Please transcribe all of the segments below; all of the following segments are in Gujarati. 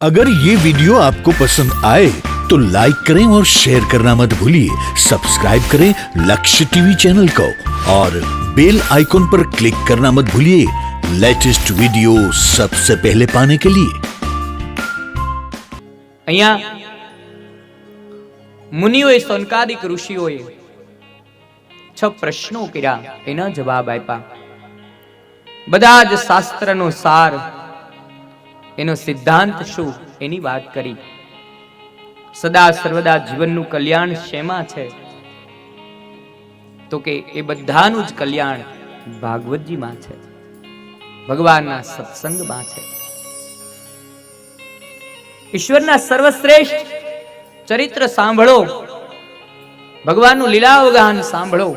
अगर ये वीडियो आपको पसंद आए तो लाइक करें और शेयर करना मत भूलिए। सब्सक्राइब करें लक्ष्य टीवी चैनल को और बेल आइकॉन पर क्लिक करना मत भूलिए लेटेस्ट वीडियो सबसे पहले पाने के लिए। અહીંયા મુનિઓએ સનકાદિક ઋષિઓએ 6 પ્રશ્નો કર્યા, એના જવાબ આપ્યા। બધા જ શાસ્ત્રનો સાર, એનો સિદ્ધાંત શું એની વાત કરી। સદા સર્વદા જીવનનું કલ્યાણ શેમાં છે? તો કે એ બધાનું જ કલ્યાણ ભાગવતજીમાં છે, ભગવાનના સત્સંગમાં છે। ઈશ્વરના સર્વશ્રેષ્ઠ ચરિત્ર સાંભળો, ભગવાનનું લીલાવગાન સાંભળો,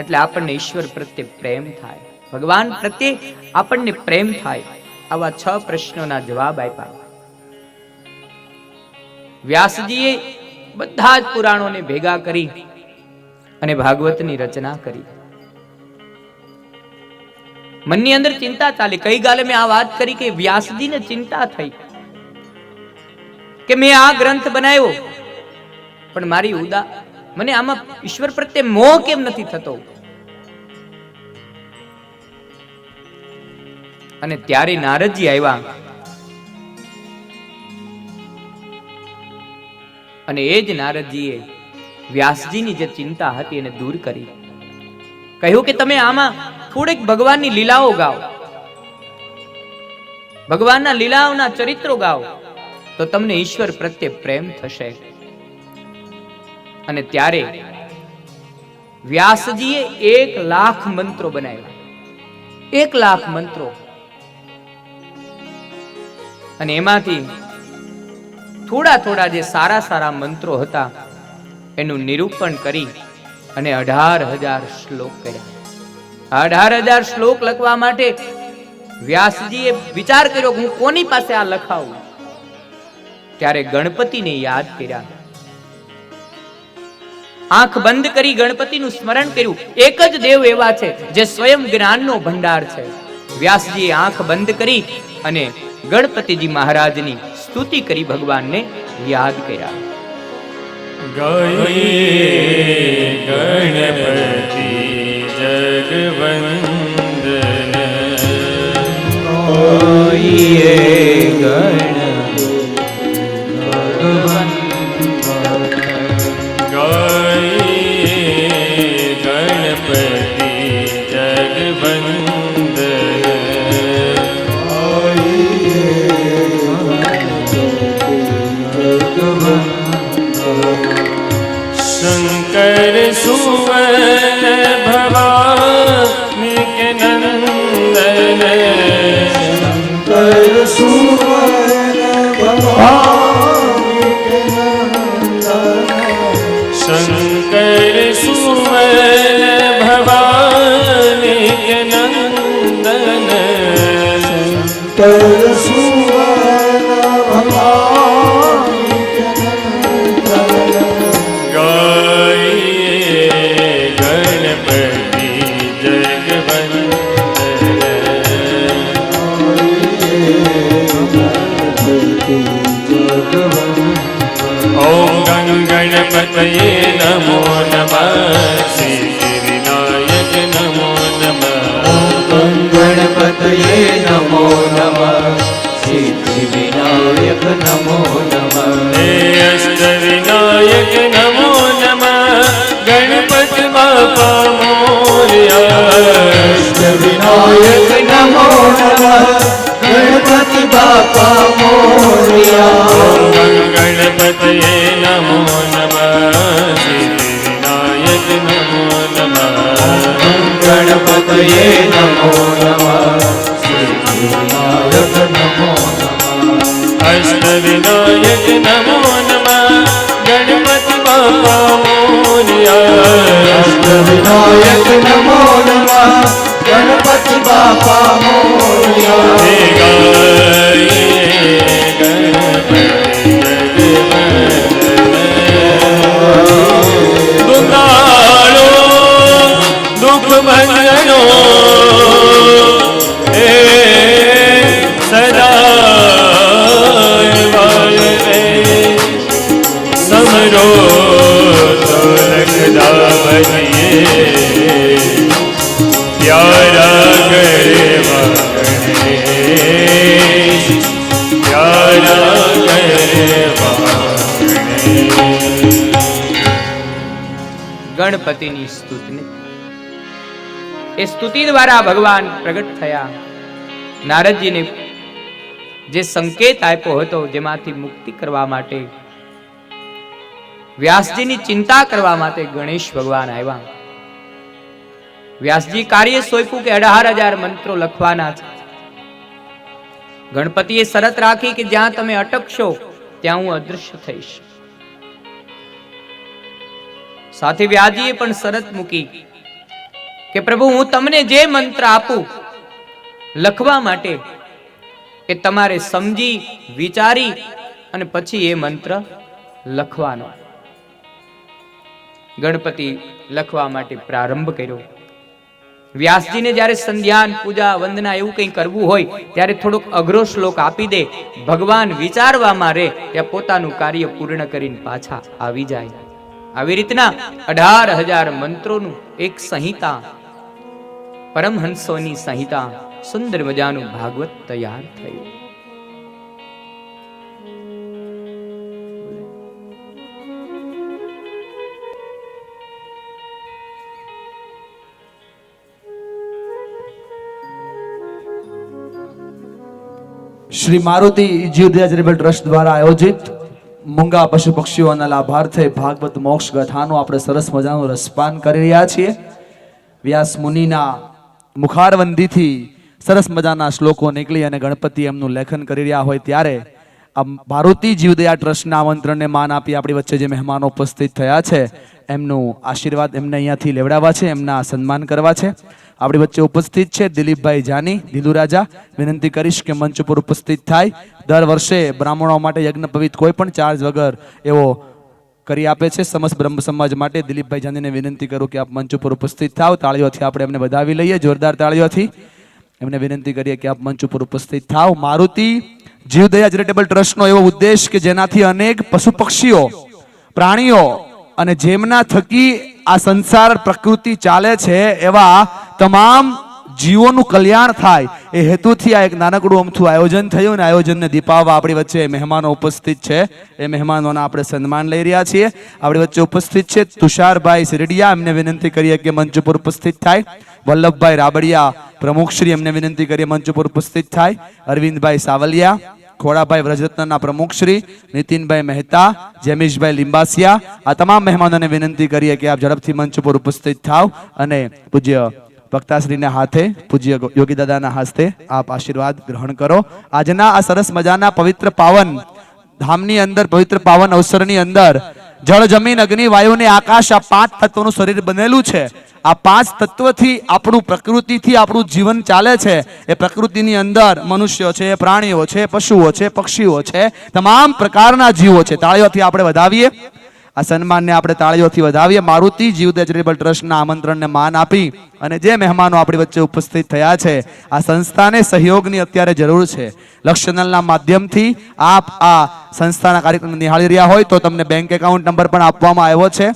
એટલે આપણને ઈશ્વર પ્રત્યે પ્રેમ થાય, ભગવાન પ્રત્યે આપણને પ્રેમ થાય। આવા 6 પ્રશ્નોના જવાબ આપ્યા। વ્યાસજીએ બધા જ પુરાણોને ભેગા કરી અને ભાગવતની રચના કરી। મનની અંદર ચિંતા ચાલી। કઈ ગાલે મેં આ વાત કરી કે વ્યાસજીને ચિંતા થઈ કે મેં આ ગ્રંથ બનાવ્યો પણ મારી મને આમાં ઈશ્વર પ્રત્યે મોહ કેમ નથી થતો? અને ત્યારે નારદજી આવ્યા અને એ જ નારદજીએ વ્યાસજીની જે ચિંતા હતી એને દૂર કરી। કહ્યું કે તમે આમાં થોડીક ભગવાનની લીલાઓ ગાઓ, ભગવાનના લીલાઓના ચરિત્રો ગાઓ, તો તમને ઈશ્વર પ્રત્યે પ્રેમ થશે। અને ત્યારે વ્યાસજીએ 1,00,000 મંત્રો બનાવ્યા, 1,00,000 મંત્રો। અને એમાંથી થોડા થોડા જે સારા સારા મંત્રો હતા એનું નિરૂપણ કરી અને 18,000 શ્લોક કર્યા। 18,000 શ્લોક લખવા માટે વ્યાસજીએ વિચાર કર્યો કે હું કોની પાસે આ લખાવું? ત્યારે ગણપતિને યાદ કર્યા, આંખ બંધ કરી ગણપતિનું સ્મરણ કર્યું। એક જ દેવ એવા છે જે સ્વયં જ્ઞાનનો ભંડાર છે। વ્યાસજીએ આંખ બંધ કરી અને ગણપતિજી મહારાજની સ્તુતિ કરી, ભગવાનને યાદ કર્યા। ગાઈએ ગણપતિ જગવંદન, ગાઈએ ગણપતિ शंकर सुवन भवानी के नंदन, शंकर सुवन भवानी के नंदन, शंकर सुवन भवानी के नंदन, शंकर सुवन भवानी के नंदन, ओम गणपतये नमो नमः, सिद्धिविनायक नमो नमः, ओम गणपतये नमो नमः, सिद्धिविनायक नमो नमः, हे अष्टविनायक नमो नमः, गणपति बापा मोरया, अष्टविनायक नमो नमः, गणपति बापा मोरया, गणपतये नमो नमः, सिद्धिविनायक नमो नमः, गणपतये नमो नमः, सिद्धिविनायक नमो नमः, अष्टविनायक नमो नमः, गणपति बापा मोरया, अष्टविनायक नमो नमः, गणपति बापा मोरया, हे गाये गणपति दुख भंजनो सदा ગણપતિની સ્તુતિને એ સ્તુતિ દ્વારા ભગવાન પ્રગટ થયા. નારદજીને જે સંકેત આપ્યો હતો, જેમાંથી મુક્તિ કરવા માટે, વ્યાસજીની ચિંતા કરવા માટે ગણેશ ભગવાન આવ્યા. વ્યાસજી કાર્ય સોંપ્યું કે 18,000 મંત્રો લખવાના છે. ગણપતિએ શરત રાખી કે જ્યાં તમે અટકશો ત્યાં હું અદૃશ્ય થઈશ. સાથે વ્યાસજીએ પણ શરત મૂકી કે પ્રભુ, હું તમને જે મંત્ર આપું લખવા માટે, એ તમારે સમજી વિચારી અને પછી એ મંત્ર લખવાનો. ગણપતિ લખવા માટે પ્રારંભ કર્યો. વ્યાસજીને જ્યારે સંધ્યાન, પૂજા, વંદના એવું કંઈ કરવું હોય ત્યારે થોડોક અઘરો શ્લોક આપી દે, ભગવાન વિચારવામાં રહે, ત્યાં પોતાનું કાર્ય પૂર્ણ કરીને પાછા આવી જાય. આવી રીતના 18,000 મંત્રોનું એક સંહિતા, પરમહંસોની સંહિતા, સુંદર મજાનું ભાગવત તૈયાર થયું. શ્રી મારુતિ જીવદયા ચેરિટેબલ ટ્રસ્ટ દ્વારા આયોજિત મૂંગા પશુ પક્ષીઓના લાભાર્થે ભાગવત મોક્ષ ગાથાનું આપણે સરસ મજાનું રસપાન કરી રહ્યા છીએ. વ્યાસ મુનિના મુખારવંદીથી સરસ મજાના શ્લોકો નીકળી અને ગણપતિ એમનું લેખન કરી રહ્યા હોય ત્યારે આ મારુતિ જીવદયા ટ્રસ્ટના આમંત્રણને માન આપી આપણી વચ્ચે જે મહેમાનો ઉપસ્થિત થયા છે એમનું આશીર્વાદ એમને અહીંયાથી લેવડાવવા છે, એમના સન્માન કરવા છે. આપણી વચ્ચે ઉપસ્થિત છે દિલીપભાઈ જાની, દિલુ રાજા. વિનંતી કરીશ કે મંચ ઉપર ઉપસ્થિત થાય. દર વર્ષે બ્રાહ્મણો માટે યજ્ઞ પવિત કોઈ પણ ચાર્જ વગર એવો કરી આપે છે. સમસ્ત બ્રહ્મ સમાજ માટે દિલીપભાઈ જાનીને વિનંતી કરું કે આપ મંચ ઉપર ઉપસ્થિત થાવ. તાળીઓથી આપણે એમને વધાવી લઈએ, જોરદાર તાળીઓથી એમને વિનંતી કરીએ કે આપ મંચ ઉપર ઉપસ્થિત થાવ. મારુતિ જીવદયા ચેરિટેબલ ટ્રસ્ટનો એવો ઉદ્દેશ કે જેનાથી અનેક પશુ પક્ષીઓ, પ્રાણીઓ અને જેમના થકી આ સંસાર પ્રકૃતિ ચાલે છે એવા તમામ જીવોનું કલ્યાણ થાય એ હેતુથી આ એક નાનકડું અમથું આયોજન થયું અને આયોજનને દીપાવવા આપણી વચ્ચે મહેમાનો ઉપસ્થિત છે. એ મહેમાનોના આપણે સન્માન લઈ રહ્યા છીએ. આપણી વચ્ચે ઉપસ્થિત છે તુષારભાઈ સિરડિયા, એમને વિનંતી કરીએ કે મંચ ઉપર ઉપસ્થિત થાય. વલ્લભભાઈ રાબડિયા પ્રમુખશ્રી, એમને વિનંતી કરીએ મંચ ઉપર ઉપસ્થિત થાય. અરવિંદભાઈ સાવલિયા, ખોડાભાઈ વ્રજરત્નના પ્રમુખશ્રી, નીતિનભાઈ મહેતા, જેમીશભાઈ લિંબાસિયા, આ તમામ મહેમાનોને વિનંતી કરીએ કે આપ ઝડપથી મંચ ઉપર ઉપસ્થિત થાવ અને પૂજ્ય વક્તાશ્રીના હાથે, પૂજ્ય યોગી દાદાના હસ્તે આપ આશીર્વાદ ગ્રહણ કરો. આજના આ સરસ મજાના પવિત્ર પાવન ધામની અંદર, પવિત્ર પાવન અવસરની અંદર જળ, જમીન, અગ્નિ, વાયુ ને આકાશ, આ 5 તત્વોનું શરીર બનેલું છે. આ 5 તત્વથી આપણું, પ્રકૃતિથી આપણું જીવન ચાલે છે. એ પ્રકૃતિની અંદર મનુષ્યો છે, પ્રાણીઓ છે, પશુઓ છે, પક્ષીઓ છે, તમામ પ્રકારના જીવો છે. તાળીઓથી આપણે વધાવીએ, આ સન્માનને આપણે તાળીઓથી વધાવીએ. મારુતિ જીવદયા ચેરિટેબલ ટ્રસ્ટના આમંત્રણને માન આપી અને જે મહેમાનો આપણી વચ્ચે ઉપસ્થિત થયા છે, આ સંસ્થાને સહયોગની અત્યારે જરૂર છે. લક્ષ ચેનલના માધ્યમથી આપ આ સંસ્થાના કાર્યક્રમ નિહાળી રહ્યા હોય તો તમને બેંક એકાઉન્ટ નંબર પણ આપવામાં આવ્યો છે.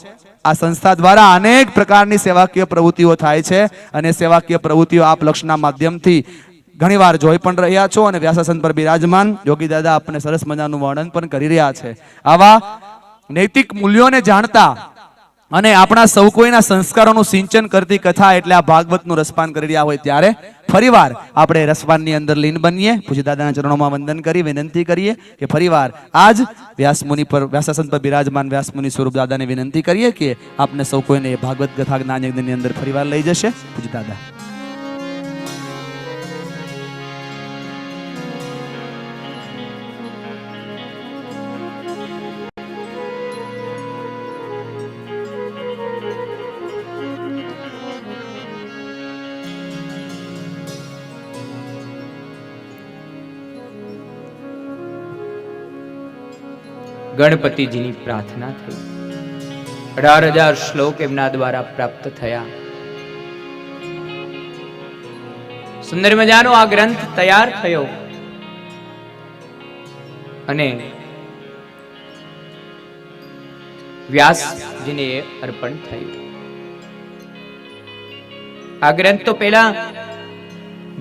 આ સંસ્થા દ્વારા અનેક પ્રકારની સેવાકીય પ્રવૃત્તિઓ થાય છે અને સેવાકીય પ્રવૃત્તિઓ આપ લક્ષના માધ્યમથી ઘણીવાર જોઈ પણ રહ્યા છો અને વ્યાસાસન પર બિરાજમાન યોગી દાદા આપણને સરસ મજાનું વર્ણન પણ કરી રહ્યા છે. આવા નૈતિક મૂલ્યોને જાણતા અને આપણા સૌ કોઈના સંસ્કારોનું સિંચન કરતી કથા એટલે આ ભાગવતનું રસપાન કરી રહ્યા હોય ત્યારે ફરીવાર આપણે રસપાનની અંદર લીન બનીએ. પૂજ્ય દાદાના ચરણોમાં વંદન કરી વિનંતી કરીએ કે ફરીવાર આજ વ્યાસમુનિ પર, વ્યાસાસન પર બિરાજમાન વ્યાસમુનિ સ્વરૂપ દાદાને વિનંતી કરીએ કે આપને સૌ કોઈને ભાગવત કથા જ્ઞાન યજ્ઞની અંદર ફરીવાર લઈ જશે. પૂજ્ય દાદા. ગણપતિજીની પ્રાર્થના થઈ. 18,000 શ્લોક એમના દ્વારા પ્રાપ્ત થયા. સુંદર મજાનો આ ગ્રંથ તૈયાર થયો અને વ્યાસજીને અર્પણ થયું. આ ગ્રંથ તો પહેલા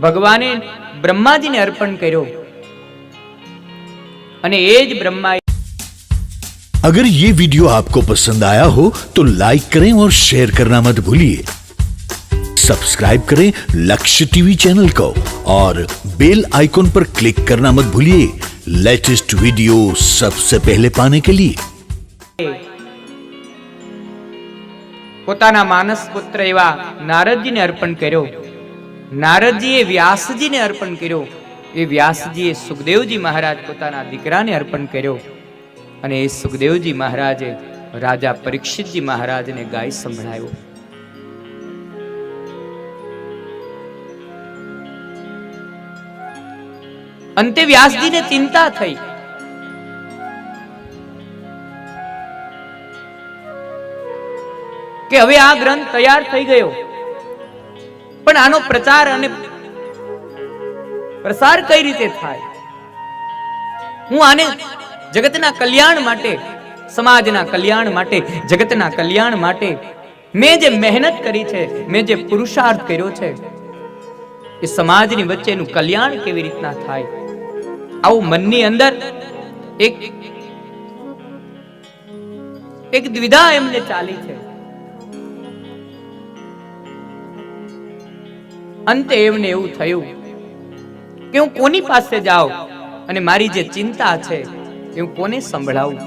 ભગવાને બ્રહ્માજીને અર્પણ કર્યો અને એ જ બ્રહ્મા अगर ये वीडियो आपको पसंद आया हो तो लाइक करें और शेयर करना मत भूलिए। सब्सक्राइब करें लक्ष्य टीवी चैनल को और बेल आइकॉन पर क्लिक करना मत भूलिए लेटेस्ट वीडियो सबसे पहले पाने के लिए। પોતાના માનસ પુત્ર એવા નારદજીને અર્પણ કર્યો. નારદજીએ વ્યાસજીને અર્પણ કર્યો. એ વ્યાસજીએ સુખદેવજી મહારાજ પોતાના દીકરાને અર્પણ કર્યો. અને એ સુખદેવજી મહારાજે રાજા પરીક્ષિતજી મહારાજને ગાય સંભળાયો. અંતે વ્યાસજીને ચિંતા થઈ કે હવે આ ગ્રંથ તૈયાર થઈ ગયો, પણ આનો પ્રચાર અને પ્રસાર કઈ રીતે થાય? હું આને જગતના કલ્યાણ માટે, સમાજના કલ્યાણ માટે, જગતના કલ્યાણ માટે મેં જે મહેનત કરી છે, મેં જે પુરુષાર્થ કર્યો છે, એ સમાજની વચ્ચેનું કલ્યાણ કેવી રીતના થાય? આવું મનની અંદર એક દ્વિધા એમને ચાલી છે. અંતે એમને એવું થયું કે હું કોની પાસે જાઉં અને મારી જે ચિંતા છે એ હું કોને સંભળાવું?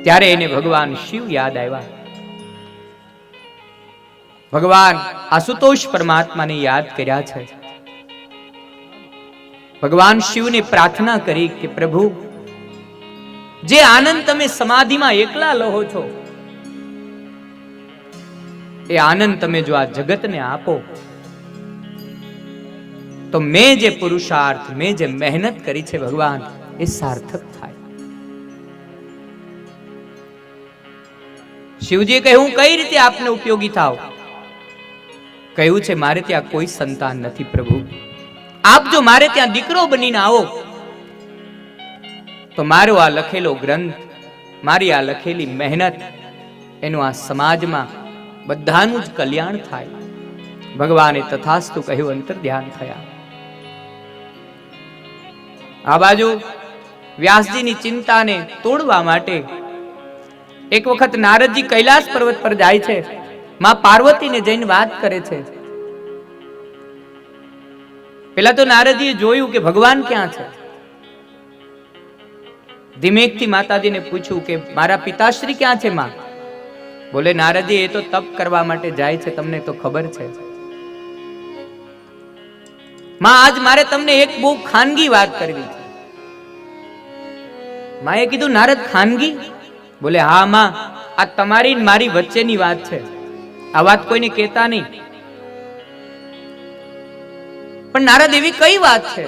ત્યારે એને ભગવાન શિવ યાદ આવ્યા. ભગવાન આશુતોષ પરમાત્માને યાદ કર્યા છે. ભગવાન શિવને પ્રાર્થના કરી કે પ્રભુ, જે આનંદ તમે સમાધિમાં એકલા લો છો, એ આનંદ તમે જો આ જગતને આપો તો મેં જે પુરુષાર્થ, મેં જે મહેનત કરી છે ભગવાન, એ સાર્થક થાય. શિવજીએ કહ્યું, કઈ રીતે આપને ઉપયોગી થાવ? કહ્યું છે, મારે ત્યાં કોઈ સંતાન નથી પ્રભુ. આપ જો મારે ત્યાં દીકરો બનીને આવો તો મારો આ લખેલો ગ્રંથ, મારી આ લખેલી મહેનત, એનું આ સમાજમાં બધાનું જ કલ્યાણ થાય. ભગવાને તથાસ્તુ કહ્યું, અંતર ધ્યાન થયા. આ બાજુ વ્યાસજીની ચિંતાને તોડવા માટે એક વખત નારદજી કૈલાસ પર્વત પર જાય છે. માં પાર્વતીને જઈને વાત કરે છે. પેલા તો નારદજીએ જોયું કે ભગવાન ક્યાં છે. ધીમેકથી માતાજીને પૂછ્યું કે મારા પિતાશ્રી ક્યાં છે માં? બોલે, નારદજી એ તો તપ કરવા માટે જાય છે, તમને તો ખબર છે. માં, આજ મારે તમને એક બહુ ખાનગી વાત કરવી છે. માએ કીધું, નારદ, ખાનગી? બોલે, હા માં, આ તમારી ને મારી વચ્ચેની વાત છે. આ વાત કોઈને કહેતા નહીં. પણ નારદ, એવી કઈ વાત છે?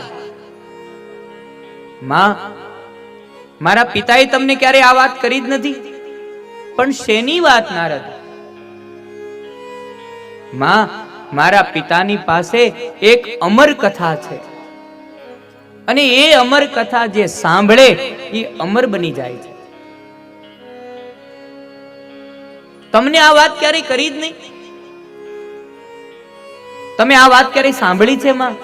માં, મારા પિતાએ તમને ક્યારે આ વાત કરી જ નથી. પણ શેની વાત નારદ? માં, મારા પિતાની પાસે એક અમર કથા છે, અને એ અમર કથા જે સાંભળે એ અમર બની જાય છે. તમને આ વાત ક્યારેય કરી જ નહીં? તમે આ વાત ક્યારેય સાંભળી છે માં?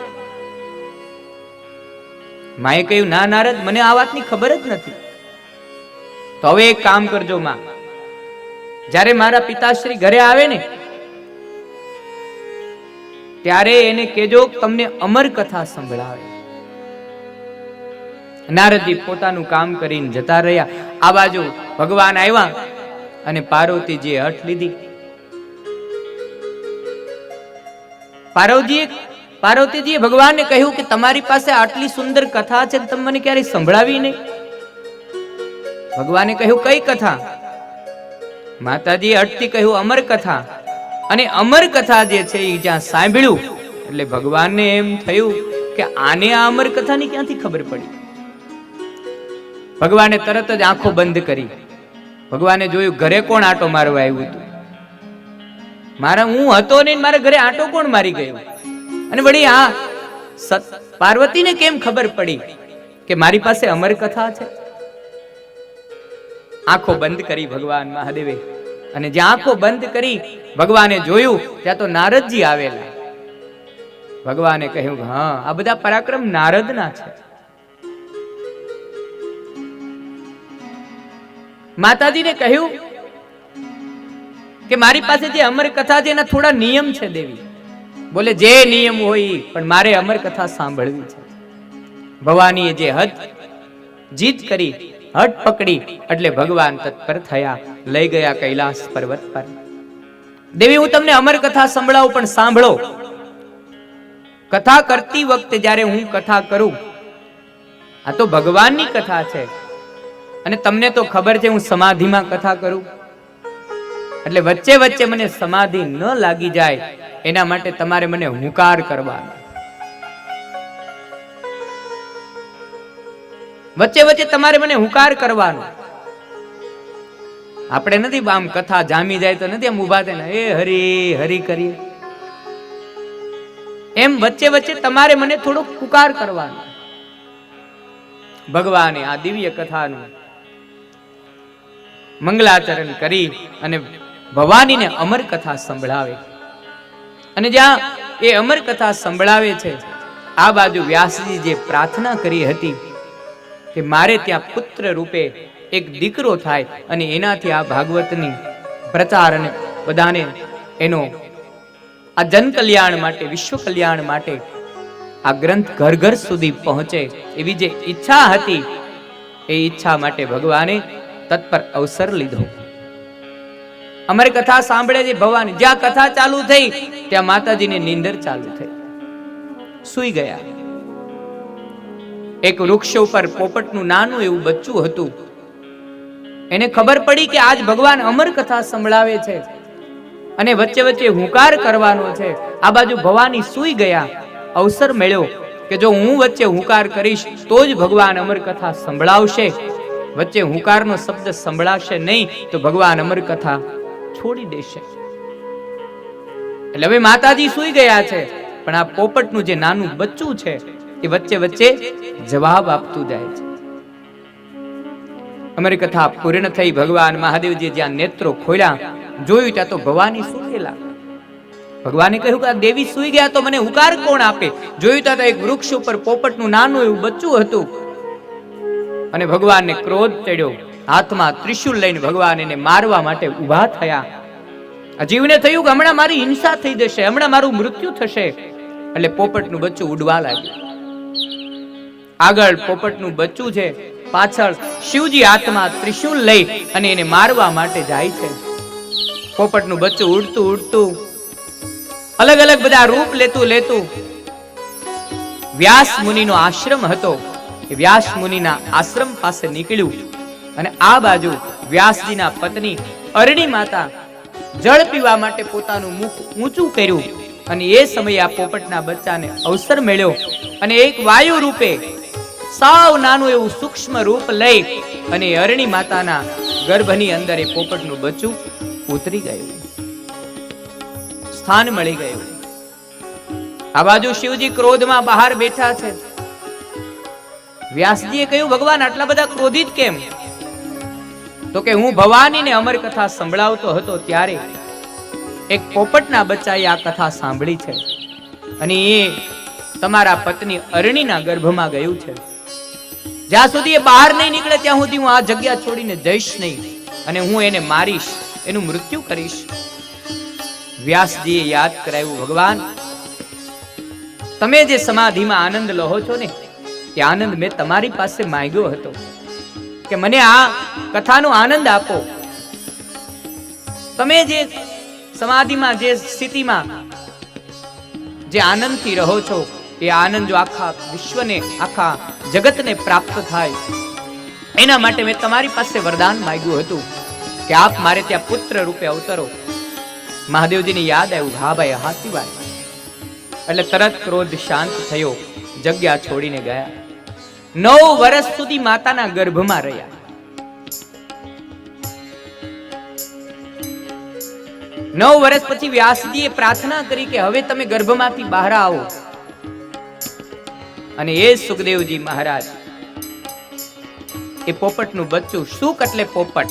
માએ કહ્યું, ના નારદ, મને આ વાતની ખબર જ નથી. તો હવે એક કામ કરજો માં, જ્યારે મારા પિતાશ્રી ઘરે આવે ને ત્યારે એને કહેજો તમને અમર કથા સંભળાવે. નારદજી પોતાનું કામ કરીને જતા રહ્યા. આ બાજુ ભગવાન આવ્યા અને પાર્વતીજીએ હઠ લીધી. પાર્વતીજીએ ભગવાનને કહ્યું કે તમારી પાસે આટલી સુંદર કથા છે, તમે મને ક્યારે સંભળાવી નહીં. ભગવાને કહ્યું, કઈ કથા? માતાજીએ હઠથી કહ્યું, અમર કથા. અને અમર કથા જે છે એ જ્યાં સાંભળ્યું એટલે ભગવાનને એમ થયું કે આને આ અમર કથાની ક્યાંથી ખબર પડી. ભગવાને તરત જ આંખો બંધ કરી. ભગવાને જોયું ઘરે કોણ આંટો મારવા આવ્યું હતું. હું હતો ને મારા ઘરે આંટો કોણ મારી ગયું? અને વળી આ પાર્વતીને કેમ ખબર પડી કે મારી પાસે અમર કથા છે? આંખો બંધ કરી ભગવાન મહાદેવે, અને જ્યાં આંખો બંધ કરી ભગવાને જોયું ત્યાં તો નારદજી આવેલા. ભગવાને કહ્યું, હા, આ બધા પરાક્રમ નારદના છે. માતાજીને કહ્યું કે મારી પાસે જે અમર કથા છે એના થોડા નિયમ છે દેવી. બોલે જે નિયમ હોય ઈ, પણ મારે અમર કથા સાંભળવી છે. ભવાનીએ જે હદ જીત કરી, હટ પકડી, એટલે ભગવાન તત્પર થયા, લઈ ગયા કૈલાસ પર્વત પર. દેવી હું તમને અમર કથા સંભળાવું, પણ સાંભળો. કથા કરતી વખતે જ્યારે હું કથા કરું, આ તો ભગવાનની કથા છે, અને તમને તો ખબર છે હું સમાધિમાં કથા કરું, એટલે વચ્ચે વચ્ચે મને સમાધિ ન લાગી જાય એના માટે તમારે મને હુંકાર કરવાનો. વચ્ચે વચ્ચે તમારે મને હુંકાર કરવાનો. આપણે નથી આમ કથા જામી જાય તો નથી આમ ઉભા થઈને એ હરી હરી કરીએ, એમ વચ્ચે વચ્ચે તમારે મને થોડો હુંકાર કરવાનો. ભગવાને આ દિવ્ય કથાનું મંગલાચરણ કરી અને ભવાનીને અમર કથા સંભળાવે. અને જ્યાં એ અમર કથા સંભળાવે છે, આ બાજુ વ્યાસજી જે પ્રાર્થના કરી હતી કે મારે ત્યાં પુત્ર રૂપે એક દીકરો થાય અને એનાથી આ ભાગવતની પ્રચાર અને બધાને એનો આ જન કલ્યાણ માટે, વિશ્વ કલ્યાણ માટે આ ગ્રંથ ઘર ઘર સુધી પહોંચે, એવી જે ઈચ્છા હતી, એ ઈચ્છા માટે ભગવાને તત્પર અવસર લીધો. અમર કથા સાંભળે છે ભવાની. જ્યાં કથા ચાલુ થઈ ત્યાં માતાજીને નીંદર ચાલુ થઈ, સૂઈ ગયા. એક વૃક્ષ ઉપર પોપટનું નાનું એવું બચ્ચું હતું. એને ખબર પડી કે આજ ભગવાન અમર કથા સંભળાવે છે અને વચ્ચે વચ્ચે હુંકાર કરવાનો છે. આ બાજુ ભવાની સૂઈ ગયા. અવસર મળ્યો કે જો હું વચ્ચે હુંકાર કરીશ તો જ ભગવાન અમર કથા સંભળાવશે, વચ્ચે હુંકારનો શબ્દ સંભળાશે નહીં તો ભગવાન અમર કથા છોડી દેશે. એટલે હવે માતાજી સૂઈ ગયા છે, પણ આ પોપટનું જે નાનું બચ્ચું છે એ વચ્ચે વચ્ચે જવાબ આપતું જાય છે. અમર કથા પૂર્ણ થઈ. ભગવાન મહાદેવજી જ્યાં નેત્રો ખોલ્યા, જોયું ત્યાં તો ભવાની સૂતેલા. ભગવાને કહ્યું કે આ દેવી સૂઈ ગયા તો મને હુંકાર કોણ આપે? જોયું ત્યાં તો એક વૃક્ષ ઉપર પોપટનું નાનું એવું બચ્ચું હતું. અને ભગવાનને ક્રોધ ચડ્યો. હાથમાં ત્રિશુલ લઈને ભગવાન એને મારવા માટે ઊભા થયા. આ જીવને થયું કે હમણાં મારી હિંસા થઈ જશે, હમણાં મારું મૃત્યુ થશે. એટલે પોપટનું બચ્ચું ઉડવા લાગ્યું. આગળ પોપટનું બચ્ચું છે, પાછળ શિવજી હાથમાં ત્રિશુલ લઈ અને એને મારવા માટે જાય છે. પોપટનું બચ્ચું ઉડતું ઉડતું અલગ અલગ બધા રૂપ લેતું લેતું વ્યાસ મુનિનો આશ્રમ હતો, એ વ્યાસ મુનિના આશ્રમ પાસે નીકળ્યું. અને આ બાજુ વ્યાસજીના પત્ની અરણી માતા જળ પીવા માટે પોતાનું મુખ ઊંચું કર્યું. અને એ સમયે આ પોપટના બચ્ચાને અવસર મળ્યો અને એક વાયુ રૂપે સાવ નાનું એવું સૂક્ષ્મ રૂપ લઈ અને અરણી માતાના ગર્ભની અંદર એ પોપટનું બચ્ચું ઉતરી ગયું, સ્થાન મળી ગયું. આ બાજુ શિવજી ક્રોધમાં બહાર બેઠા છે. વ્યાસજીએ કહ્યું ભગવાન આટલા બધા ક્રોધિત કેમ? તો કે હું ભવાનીને અમર કથા સંભળાવતો હતો ત્યારે એક પોપટના બચ્ચાએ આ કથા સાંભળી છે અને એ તમારા પત્ની અરણીના ગર્ભમાં ગયું છે. જ્યાં સુધી એ બહાર નહીં નીકળે ત્યાં સુધી હું આ જગ્યા છોડીને જઈશ નહીં અને હું એને મારીશ, એનું મૃત્યુ કરીશ. વ્યાસજીએ યાદ કરાવ્યું ભગવાન તમે જે સમાધિમાં આનંદ લો છો ને એ આનંદ મેં તમારી પાસે માંગ્યો હતો કે મને આ કથાનો આનંદ આપો. તમે જે સમાધિમાં જે સ્થિતિમાં જે આનંદથી રહો છો એ આનંદ જો આખા વિશ્વને આખા જગતને પ્રાપ્ત થાય એના માટે મેં તમારી પાસે વરદાન માંગ્યું હતું કે આપ મારે ત્યાં પુત્ર રૂપે અવતરો. મહાદેવજીને યાદ આવ્યું હા ભાઈ હાચી વાત. એટલે તરત ક્રોધ શાંત થયો, જગ્યા છોડીને ગયા. 9 વર્ષ સુધી માતાના ગર્ભમાં રહ્યા. 9 વર્ષ પછી વ્યાસજીએ પ્રાર્થના કરી કે હવે તમે ગર્ભમાંથી બહાર આવો. અને એ સુખદેવજી મહારાજ એ પોપટનું બચ્ચું, સુખ એટલે પોપટ,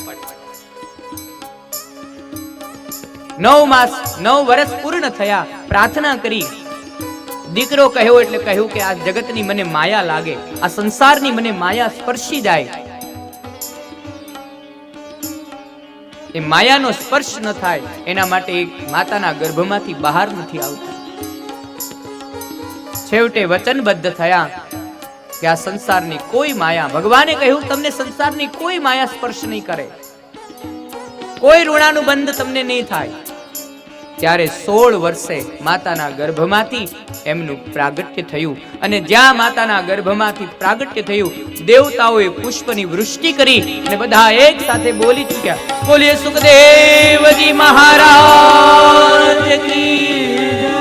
9 માસ 9 વર્ષ પૂર્ણ થયા. પ્રાર્થના કરી, દીકરો કહ્યો એટલે કહ્યું કે આ જગતની મને માયા લાગે, આ સંસારની મને માયા સ્પર્શી જાય એ માયાનો સ્પર્શ ન થાય એના માટે એક માતાના ગર્ભમાંથી બહાર નથી આવતા. છેવટે વચનબદ્ધ થયા કે આ સંસારની કોઈ માયા, ભગવાને કહ્યું તમને સંસારની કોઈ માયા સ્પર્શ નહીં કરે, કોઈ ઋણાનુબંધ તમને નહીં થાય. ત્યારે 16 વર્ષે માતાના ગર્ભમાંથી એમનું પ્રાગટ્ય થયું. અને જ્યાં માતાના ગર્ભમાંથી પ્રાગટ્ય થયું, દેવતાઓએ પુષ્પની વૃષ્ટિ કરી અને બધા એક સાથે બોલી ચૂક્યા, બોલીએ સુખદેવજી મહારાજ કી જય.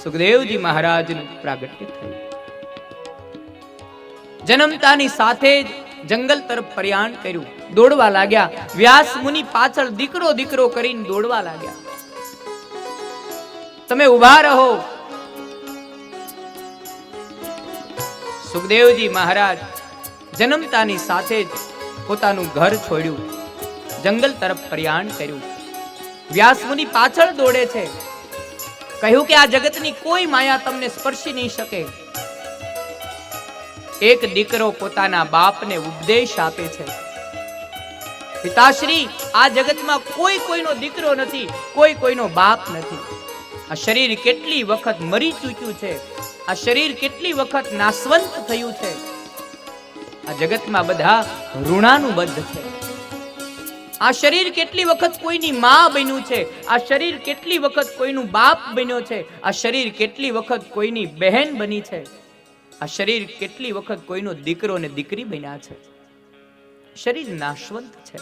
સુખદેવજી મહારાજનું પ્રાગટ્ય થયું. જન્મતાની સાથે જ જંગલ તરફ પ્રયાણ કર્યું, દોડવા લાગ્યા. વ્યાસ મુનિ પાછળ દીકરો દીકરો કરીને દોડવા લાગ્યા. તમે ઉભા રહો. સુખદેવજી મહારાજ જન્મતાની સાથે જ પોતાનું ઘર છોડ્યું, જંગલ તરફ પ્રયાણ કર્યું. વ્યાસ મુનિ પાછળ દોડે છે. કહ્યું કે આ જગતની કોઈ માયા તમને સ્પર્શી નહીં શકે. એક દીકરો પોતાના બાપને ઉપદેશ આપે છે, પિતાશ્રી આ જગતમાં કોઈ કોઈનો દીકરો નથી, કોઈ કોઈનો બાપ નથી. આ શરીર કેટલી વખત મરી ચૂક્યું છે, આ શરીર કેટલી વખત નાશવંત થયું છે. આ જગતમાં બધા ઋણાનુબદ્ધ છે. આ શરીર કેટલી વખત કોઈની માં બન્યું છે, આ શરીર કેટલી વખત કોઈનું બાપ બન્યો છે, આ શરીર કેટલી વખત કોઈની બહેન બની છે, આ શરીર કેટલી વખત કોઈનો દીકરો ને દીકરી બન્યા છે. શરીર નાશવંત છે.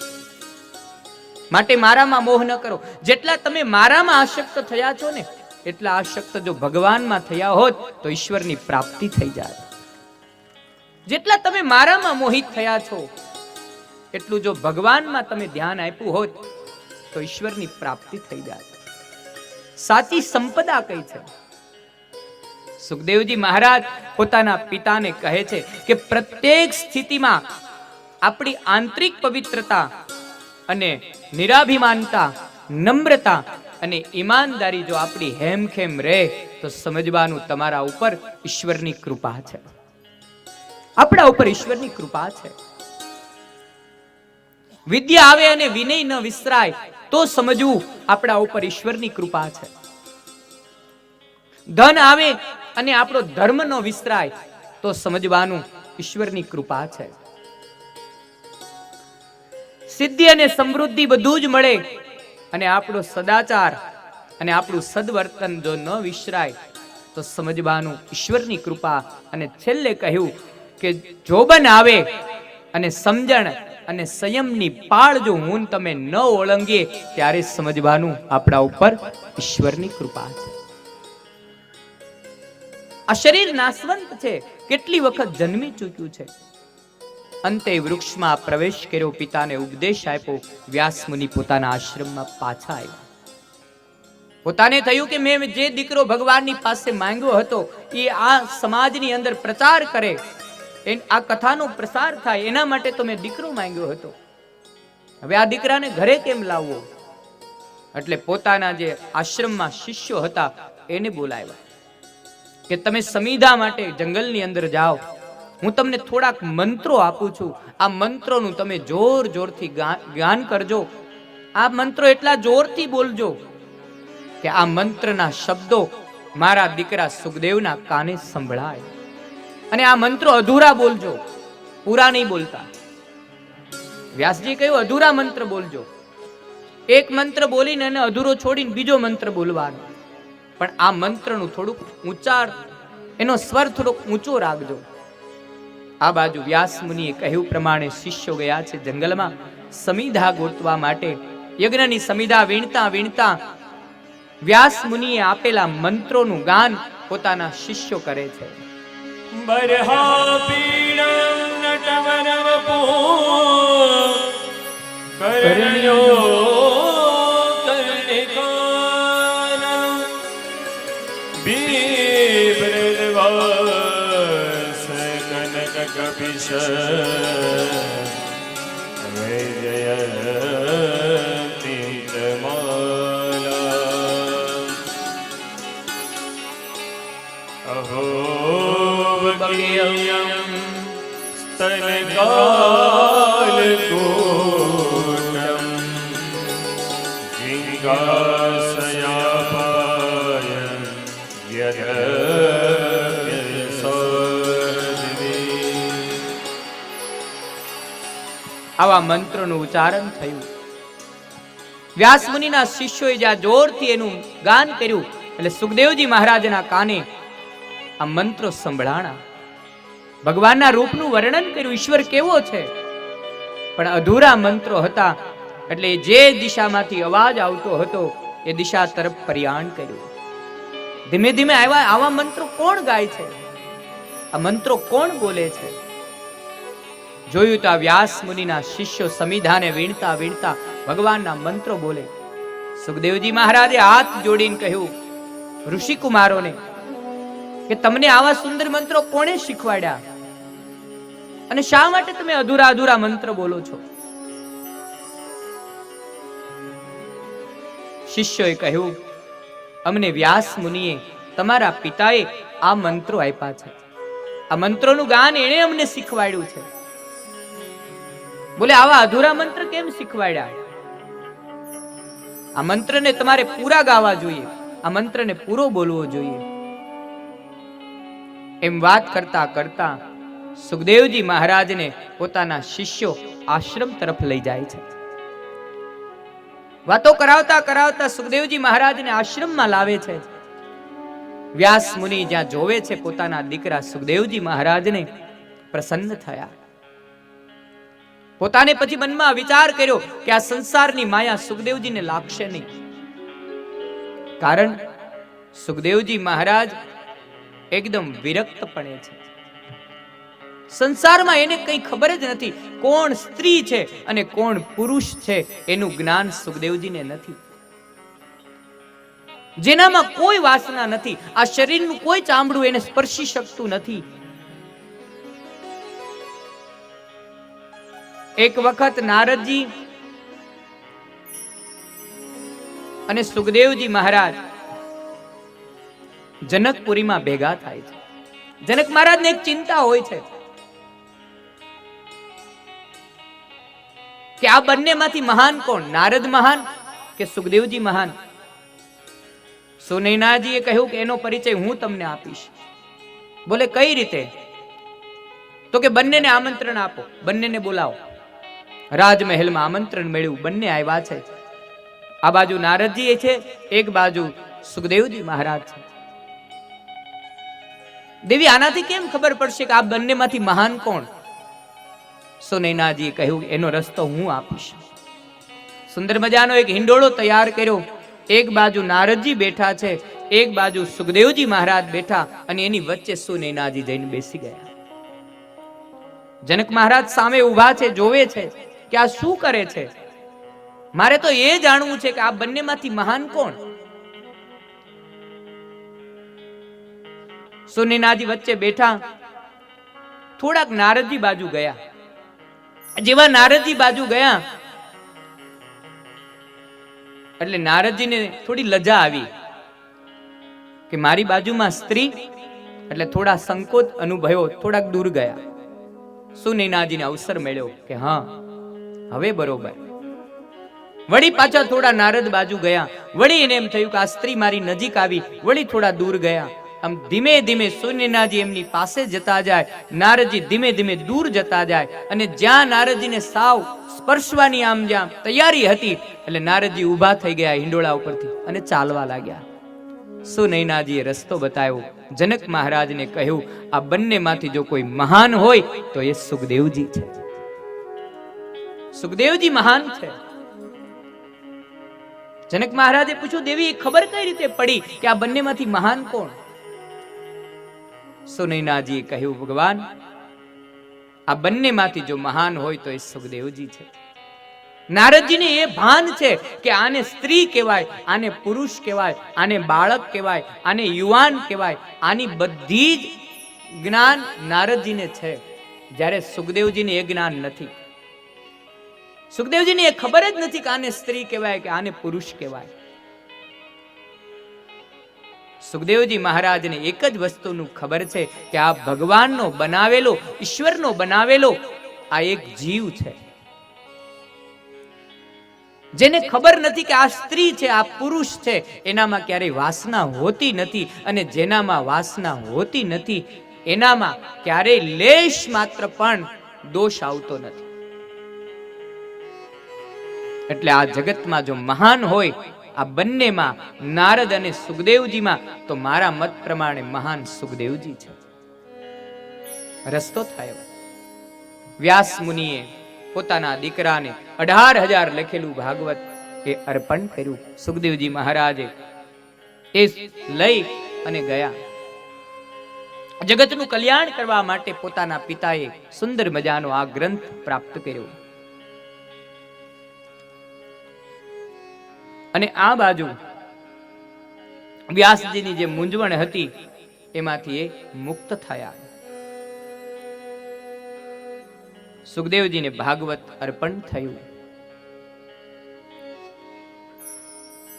માટે મારામાં મોહ ન કરો. જેટલા તમે મારામાં આસક્ત થયા છો ને, એટલા આસક્ત જો ભગવાનમાં થયા હોત તો ઈશ્વરની પ્રાપ્તિ થઈ જાય. જેટલા તમે મારામાં મોહિત થયા છો, એટલું જો ભગવાનમાં તમે ધ્યાન આપ્યું હોત તો ઈશ્વરની પ્રાપ્તિ થઈ જાય. સાચી સંપદા કઈ છે? સુખદેવજી મહારાજ પોતાના પિતાને કહે છે કે પ્રત્યેક સ્થિતિમાં આપણી આંતરિક પવિત્રતા અને નિરાભિમાનતા, નમ્રતા અને ઈમાનદારી જો આપણી હેમખેમ રહે તો સમજવાનું તમારા ઉપર ઈશ્વરની કૃપા છે, આપણા ઉપર ઈશ્વરની કૃપા છે. વિદ્યા આવે અને વિનય ન વિસરાય તો સમજવું આપણા ઉપર ઈશ્વરની કૃપા છે. ધન આવે અને આપણો ધર્મ ન વિસરાય તો સમજવાનું ઈશ્વરની કૃપા છે. સિદ્ધિ અને સમૃદ્ધિ બધું જ મળે અને આપણો સદાચાર અને આપણું સદવર્તન જો ન વિસરાય તો સમજવાનું ઈશ્વરની કૃપા. અને છેલ્લે કહ્યું કે જોબન આવે અને સમજણ અને સંયમની પાળ જો હું તમે ન ઓળંગીએ ત્યારે સમજવાનું આપણા ઉપર ઈશ્વરની કૃપા છે. આ શરીર નાશવંત છે, કેટલી વખત જન્મી ચૂક્યું છે. અંતે વૃક્ષમાં પ્રવેશ કર્યો, પિતાને ઉપદેશ આપ્યો. વ્યાસ મુનિ પોતાના આશ્રમમાં પાછા આવ્યા. પોતાને થયું કે મેં જે દીકરો ભગવાનની પાસે માંગ્યો હતો એ આ સમાજની અંદર પ્રચાર કરે, આ કથાનો પ્રસાર થાય, એના માટે તો મેં દીકરો માંગ્યો હતો. હવે આ દીકરાને ઘરે કેમ લાવવો? એટલે પોતાના જે આશ્રમમાં શિષ્યો હતા એને બોલાવ્યા કે તમે સમીધા માટે જંગલની અંદર જાઓ, હું તમને થોડાક મંત્રો આપું છું, આ મંત્રોનું તમે જોર જોરથી ગાન કરજો. આ મંત્રો એટલા જોરથી બોલજો કે આ મંત્રના શબ્દો મારા દીકરા સુખદેવના કાને સંભળાય. અને આ મંત્રો અધૂરા બોલજો, પૂરા નહીં બોલતા. વ્યાસજી કહ્યું અધૂરા મંત્ર બોલજો. એક મંત્ર બોલીને એને અધૂરો છોડીને બીજો મંત્ર બોલવાનો. પણ આ મંત્રનું થોડુંક ઉચ્ચાર, એનો સ્વર થોડોક ઊંચો રાખજો. આ બાજુ વ્યાસ મુનિએ કહ્યું પ્રમાણે શિષ્યો ગયા છે જંગલમાં સમિધા ગોતવા માટે. યજ્ઞની સમિધા વીણતા વીણતા વ્યાસ મુનિએ આપેલા મંત્રોનું ગાન પોતાના શિષ્યો કરે છે. બરહા પીણમ નટવનવપો કરણ્યો કર્ણિકાનમ બિભ્રદવાસ કનક કપિશ વૈજયંતીતમાલા અહો યમ સ્તનકાલકૂટમ વિકાસયાપાય આવા મંત્રનું ઉચ્ચારણ થયું. વ્યાસ મુનિના શિષ્યોએ જ્યાં જોરથી એનું ગાન કર્યું એટલે સુખદેવજી મહારાજના કાને આ મંત્રો સંભળાણા. ભગવાનના રૂપનું વર્ણન કર્યું, ઈશ્વર કેવો છે, પણ અધૂરા મંત્રો હતા. એટલે જે દિશામાંથી અવાજ આવતો હતો એ દિશા તરફ પ્રયાણ કર્યું. ધીમે ધીમે આવા મંત્રો કોણ ગાય છે, આ મંત્રો કોણ બોલે છે? જોયું તો આ વ્યાસ મુનિના શિષ્યો સમિધાને વીણતા વીણતા ભગવાનના મંત્રો બોલે. સુખદેવજી મહારાજે હાથ જોડીને કહ્યું ઋષિકુમારોને કે તમને આવા સુંદર મંત્રો કોણે શીખવાડ્યા અને શા માટે તમે અધૂરા અધૂરા મંત્ર બોલો છો? શિષ્યોએ કહ્યું, અમને વ્યાસ મુનિએ તમારા પિતાએ આ મંત્રો આપ્યા છે, આ મંત્રોનું ગાન એણે અમને શીખવાડ્યું છે. બોલે આવા અધૂરા મંત્ર કેમ શીખવાડ્યા? આ મંત્રને તમારે પૂરા ગાવા જોઈએ, આ મંત્રને પૂરો બોલવો જોઈએ. એમ વાત કરતા કરતા સુખદેવજી મહારાજને પોતાના શિષ્યો આશ્રમ તરફ લઈ જાય છે. વાતો કરાવતા કરાવતા સુખદેવજી મહારાજને આશ્રમમાં લાવે છે. વ્યાસ મુનિ જ્યાં જોવે છે પોતાના દીકરા સુખદેવજી મહારાજને પ્રસન્ન થયા. પોતાને પછી મનમાં વિચાર કર્યો કે આ સંસારની માયા સુખદેવજીને લાગશે નહીં, કારણ સુખદેવજી મહારાજ એકદમ વિરક્તપણે છે. સંસારમાં એને કંઈ ખબર જ નથી, કોણ સ્ત્રી છે અને કોણ પુરુષ છે એનું જ્ઞાન સુખદેવજીને નથી. જેનામાં કોઈ વાસના નથી, આ શરીરનું કોઈ ચામડું એને સ્પર્શી શકતું નથી. એક વખત નારદજી અને સુખદેવજી મહારાજ જનકપુરીમાં ભેગા થાય છે. જનક મહારાજને એક ચિંતા હોય છે કે આ બંનેમાંથી મહાન કોણ, નારદ મહાન કે સુખદેવજી મહાન? સુનૈનાજીએ કહ્યું કે એનો પરિચય હું તમને આપીશ. બોલે કઈ રીતે? તો કે બંનેને આમંત્રણ આપો, બંનેને બોલાવો. રાજમહેલમાં આમંત્રણ મળ્યું, બંને આવ્યા છે. આ બાજુ નારદજી છે, એક બાજુ સુખદેવજી મહારાજ છે. દેવી આનાથી કેમ ખબર પડશે કે આ બંનેમાંથી મહાન કોણ? સુનૈનાજીએ કહ્યું એનો રસ્તો હું આપીશ. સુંદર મજાનો એક હિંડોળો તૈયાર કર્યો. એક બાજુ નારદજી બેઠા છે, એક બાજુ સુખદેવજી મહારાજ બેઠા અને એની વચ્ચે સુનૈનાજી જઈને બેસી ગયા. જનક મહારાજ સામે ઊભા છે, જોવે છે કે આ શું કરે છે. મારે તો એ જાણવું છે કે આ બંનેમાંથી મહાન કોણ? સુનૈનાજી વચ્ચે બેઠા. થોડાક નારદજી બાજુ ગયા. જેવા નારદજી બાજુ ગયા એટલે નારદજીને થોડી લજા આવી કે મારી બાજુમાં સ્ત્રી, એટલે થોડા સંકોચ અનુભવ્યો, થોડાક દૂર ગયા. સુનૈનાજીને અવસર મળ્યો કે હા હવે બરોબર. વળી પાછા થોડા નારદ બાજુ ગયા. વળી એને એમ થયું કે આ સ્ત્રી મારી નજીક આવી. વળી થોડા દૂર ગયા. આમ ધીમે ધીમે સુનૈનાજી એમની પાસે જતા જાય, નારદજી ધીમે ધીમે દૂર જતા જાય. અને જ્યાં નારદજીને સાવ સ્પર્શવાની આમ જ્યાં તૈયારી હતી એટલે નારદજી ઊભા થઈ ગયા હિંડોળા ઉપરથી અને ચાલવા લાગ્યા. સુનૈનાજીએ રસ્તો બતાવ્યો. જનક મહારાજને કહ્યું આ બંનેમાંથી જો કોઈ મહાન હોય તો એ સુખદેવજી છે. સુખદેવજી મહાન છે. જનક મહારાજે પૂછ્યું દેવી ખબર કઈ રીતે પડી કે આ બંનેમાંથી મહાન કોણ? સુનૈનાજીએ કહ્યું ભગવાન આ બંનેમાંથી જો મહાન હોય તો એ સુખદેવજી છે. નારદજીને એ ભાન છે કે આને સ્ત્રી કહેવાય, આને પુરુષ કહેવાય, આને બાળક કહેવાય, આને યુવાન કહેવાય. આની બધી જ જ્ઞાન નારદજીને છે, જ્યારે સુખદેવજીને એ જ્ઞાન નથી. સુખદેવજીને એ ખબર જ નથી કે આને સ્ત્રી કહેવાય કે આને પુરુષ કહેવાય. સુખદેવજી મહારાજને એક જ વસ્તુનું ખબર છે કે આ ભગવાનનો બનાવેલો, ઈશ્વરનો બનાવેલો આ એક જીવ છે. જેને ખબર નથી કે આ સ્ત્રી છે, આ પુરુષ છે, એનામાં ક્યારેય વાસના હોતી નથી, અને જેનામાં વાસના હોતી નથી એનામાં ક્યારેય લેશ માત્ર પણ દોષ આવતો નથી. એટલે આ જગતમાં જો મહાન હોય આ બંનેમાં, નારદ અને સુખદેવજીમાં, તો મારા મત પ્રમાણે મહાન સુખદેવજી છે. રસ્તો થયો. વ્યાસ મુનિએ પોતાના દીકરાને 18,000 લખેલું ભાગવત એ અર્પણ કર્યું. સુખદેવજી મહારાજે એ લઈ અને ગયા. જગતનું કલ્યાણ કરવા માટે પોતાના પિતાએ સુંદર મજાનો આ ગ્રંથ પ્રાપ્ત કર્યો. અને આ બાજુ વ્યાસજીની જે મૂંઝવણ હતી એમાંથી એ મુક્ત થયા. સુખદેવજીને ભાગવત અર્પણ થયું.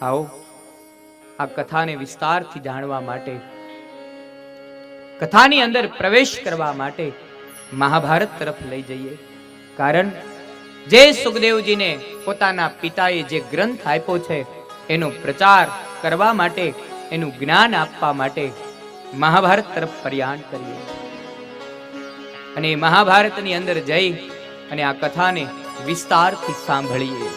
આવો આ કથાને વિસ્તારથી જાણવા માટે, કથાની અંદર પ્રવેશ કરવા માટે મહાભારત તરફ લઈ જઈએ. કારણ જે સુખદેવજીને પોતાના પિતાએ જે ગ્રંથ આપ્યો છે એનો પ્રચાર કરવા માટે, એનું જ્ઞાન આપવા માટે મહાભારત તરફ પ્રયાણ કરીએ. અને મહાભારતની અંદર જઈ અને આ કથાને વિસ્તારથી સાંભળીએ.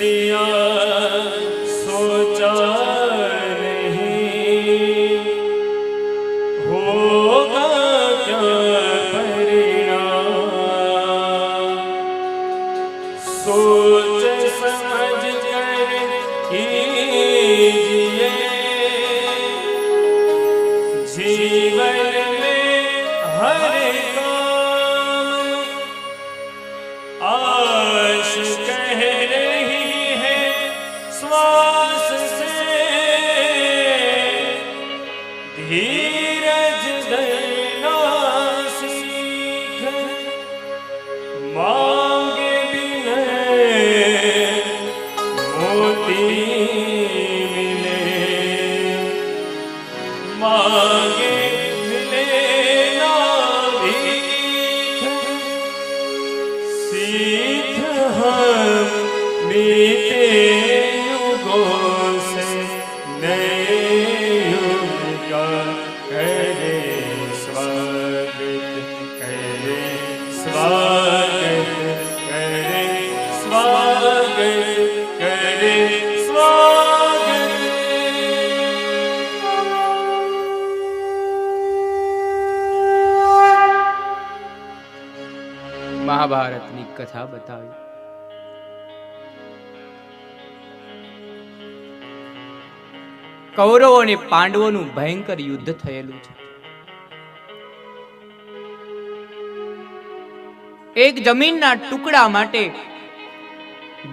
दिया सोचा नहीं होगा क्या परिणाम सोच समझ कर कीजिए जीवन में हर काम आश कह रही है श्वास से धीरज धरना सीख मांगे बिना मोती मिले मांगे मिले ना भीख सीख हम बीते युगों से नए युग का करे स्वागत करे स्वागत करे स्वागत करे स्वागत મહાભારતની કથા બતાવી. કૌરવો અને પાંડવોનું ભયંકર યુદ્ધ થયેલું છે. એક જમીનના ટુકડા માટે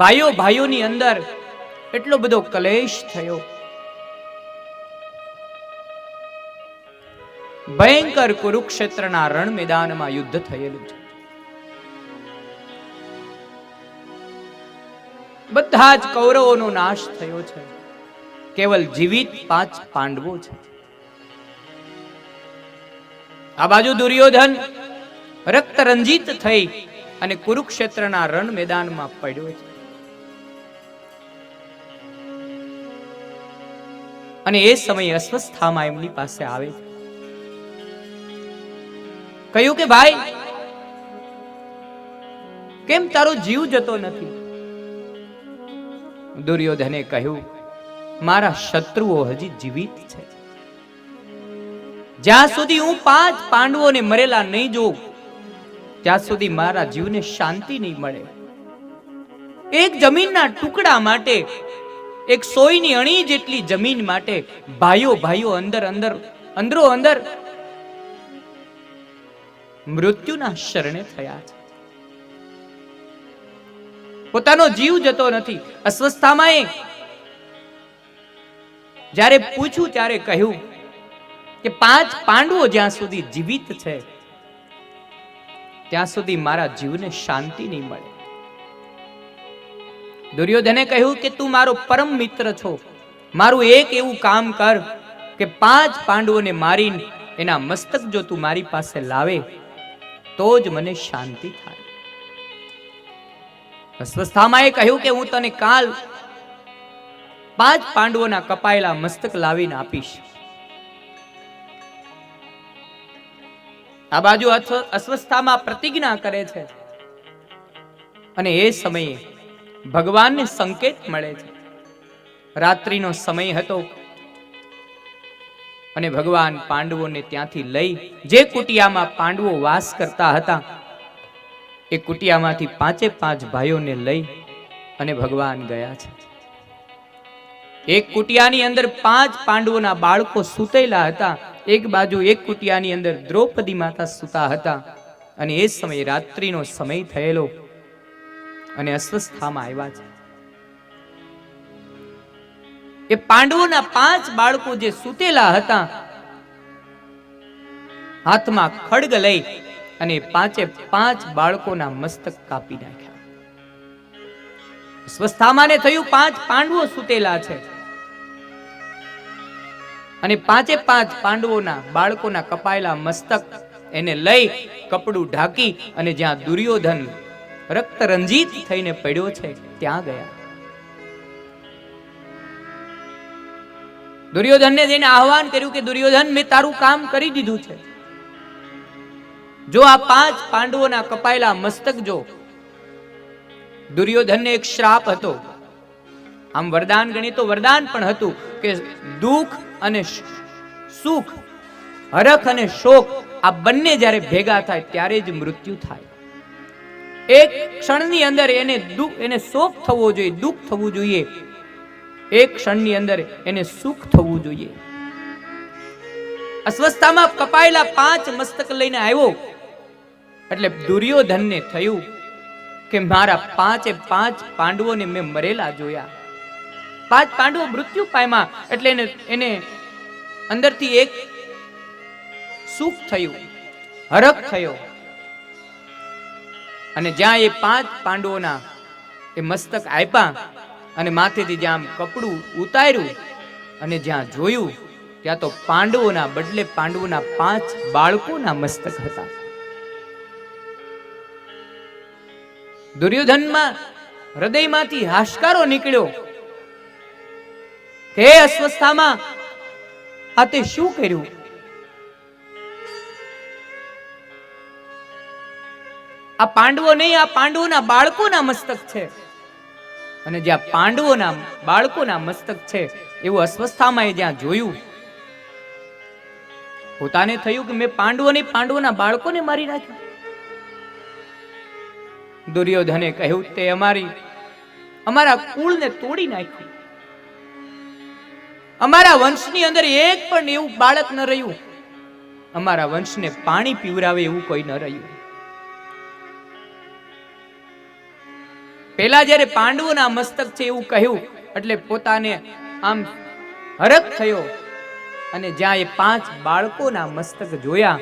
ભાઈઓ ભાઈઓની અંદર એટલો બધો કલેશ થયો. ભયંકર કુરુક્ષેત્રના રણ મેદાનમાં યુદ્ધ થયેલું છે. બધા જ કૌરવોનો નાશ થયો છે. કેવલ જીવિત 5 પાંડવો છે. આ બાજુ દુર્યોધન રક્ત રંજિત થઈ અને કુરુક્ષેત્રના રણ મેદાનમાં પડ્યો છે. અને એ સમયે અશ્વસ્થામા એમની પાસે આવે છે. કહ્યું કે ભાઈ, કેમ તારો જીવ જતો નથી? દુર્યોધને કહ્યું, મારા શત્રુઓ હજી જીવિત છે. જ્યાં સુધી હું 5 પાંડવોને મરેલા નહીં જોઉં ત્યાં સુધી મારા જીવને શાંતિ નહીં મળે. એક જમીનના ટુકડા માટે, એક સોયની અણી જેટલી જમીન માટે ભાઈઓ ભાઈઓ અંદરો અંદર મૃત્યુના શરણે થયા છે. પોતાનો જીવ જતો નથી. અસ્વસ્થામાએ જ્યારે પૂછ્યું ત્યારે કહ્યું કે 5 પાંડવો જ્યાં સુધી જીવિત છે ત્યાં સુધી મારા જીવને શાંતિ નહીં મળે. દુર્યોધને કહ્યું કે તું મારો પરમ મિત્ર છો, મારું એક એવું કામ કર કે 5 પાંડવોને મારીને એના મસ્તક જો તું મારી પાસે લાવે તો જ મને શાંતિ થાય. અશ્વસ્થામાએ કહ્યું કે હું તને કાલ 5 પાંડવોના કપાયેલા મસ્તક લાવીને આપીશ. આ બાજુ અશ્વસ્થામા પ્રતિજ્ઞા કરે છે અને એ સમયે ભગવાનને સંકેત મળે છે. રાત્રિનો સમય હતો અને ભગવાન પાંડવોને ત્યાંથી લઈ જે કુટિયામાં પાંડવો વાસ કરતા હતા એ કુટિયામાંથી 5 ભાઈઓને લઈ અને ભગવાન ગયા છે. એક કુટિયાની અંદર 5 પાંડવોના બાળકો સૂતેલા હતા. એક બાજુ એક કુટિયાની અંદર દ્રૌપદી માતા સૂતા હતા. અને એ સમય રાત્રિનો સમય થયેલો અને અસ્વસ્થામાં આવ્યા છે. એ પાંડવોના 5 બાળકો જે સૂતેલા હતા હાથમાં ખડગ લઈ અને 5 બાળકોના મસ્તક કાપી નાખ્યા. અસ્વસ્થામાને થયું 5 પાંડવો સૂતેલા છે અને 5 પાંડવોના બાળકોના કપાયેલા મસ્તક એને લઈ કપડું ઢાંકી અને જ્યાં દુર્યોધન રક્ત રંજીત થઈને પડ્યો છે ત્યાં ગયા. દુર્યોધનને જઈને આહવાન કર્યું કે દુર્યોધન, મેં તારું કામ કરી દીધું છે. જો આ 5 પાંડવોના કપાયેલા મસ્તક જો. દુર્યોધનને એક શ્રાપ હતો આમ વરદાન ગણીએ તો વરદાન પણ હતું કે દુઃખ અને સુખ, હરખ અને શોક આ બંને જ્યારે ભેગા થાય ત્યારે જ મૃત્યુ થાય. એક ક્ષણની અંદર એને શોક થવો જોઈએ, દુઃખ થવું જોઈએ. એક ક્ષણની અંદર એને સુખ થવું જોઈએ. અસ્વસ્થામાં કપાયેલા 5 મસ્તક લઈને આવ્યો એટલે દુર્યોધનને થયું કે મારા 5 પાંડવોને મેં મરેલા જોયા. 5 પાંડવો મૃત્યુ પામ્યા એટલે એને અંદરથી એક સુખ થયું, હરખ થયો. અને જ્યાં એ 5 પાંડવોના એ મસ્તક આપ્યા અને માથેથી જ્યાં કપડું ઉતાર્યું અને જ્યાં જોયું ત્યાં તો પાંડવોના બદલે પાંડવોના 5 બાળકોના મસ્તક હતા. દુર્યોધનમાં હૃદયમાંથી હાશકારો નીકળ્યો હે અસ્વસ્થામાં, આ તે શું કર્યું? આ પાંડવો નહીં, આ પાંડવોના બાળકોના મસ્તક છે. અને જ્યાં પાંડવોના બાળકોના મસ્તક છે એવું અસ્વસ્થામાં જ્યાં જોયું, પોતાને થયું કે મેં પાંડવોના બાળકોને મારી નાખ્યા. દુર્યોધને કહ્યું તે અમારા કુળને તોડી નાખ્યું. અમારા વંશની અંદર એક પણ એવું બાળક ન રહ્યું. અમારા વંશને પાણી પીવરાવે એવું કોઈ ન રહ્યું. પેલા જ્યારે પાંડવોના મસ્તક છે એવું કહ્યું એટલે પોતાને આમ હરખ થયો. અને જ્યાં એ 5 બાળકોના મસ્તક જોયા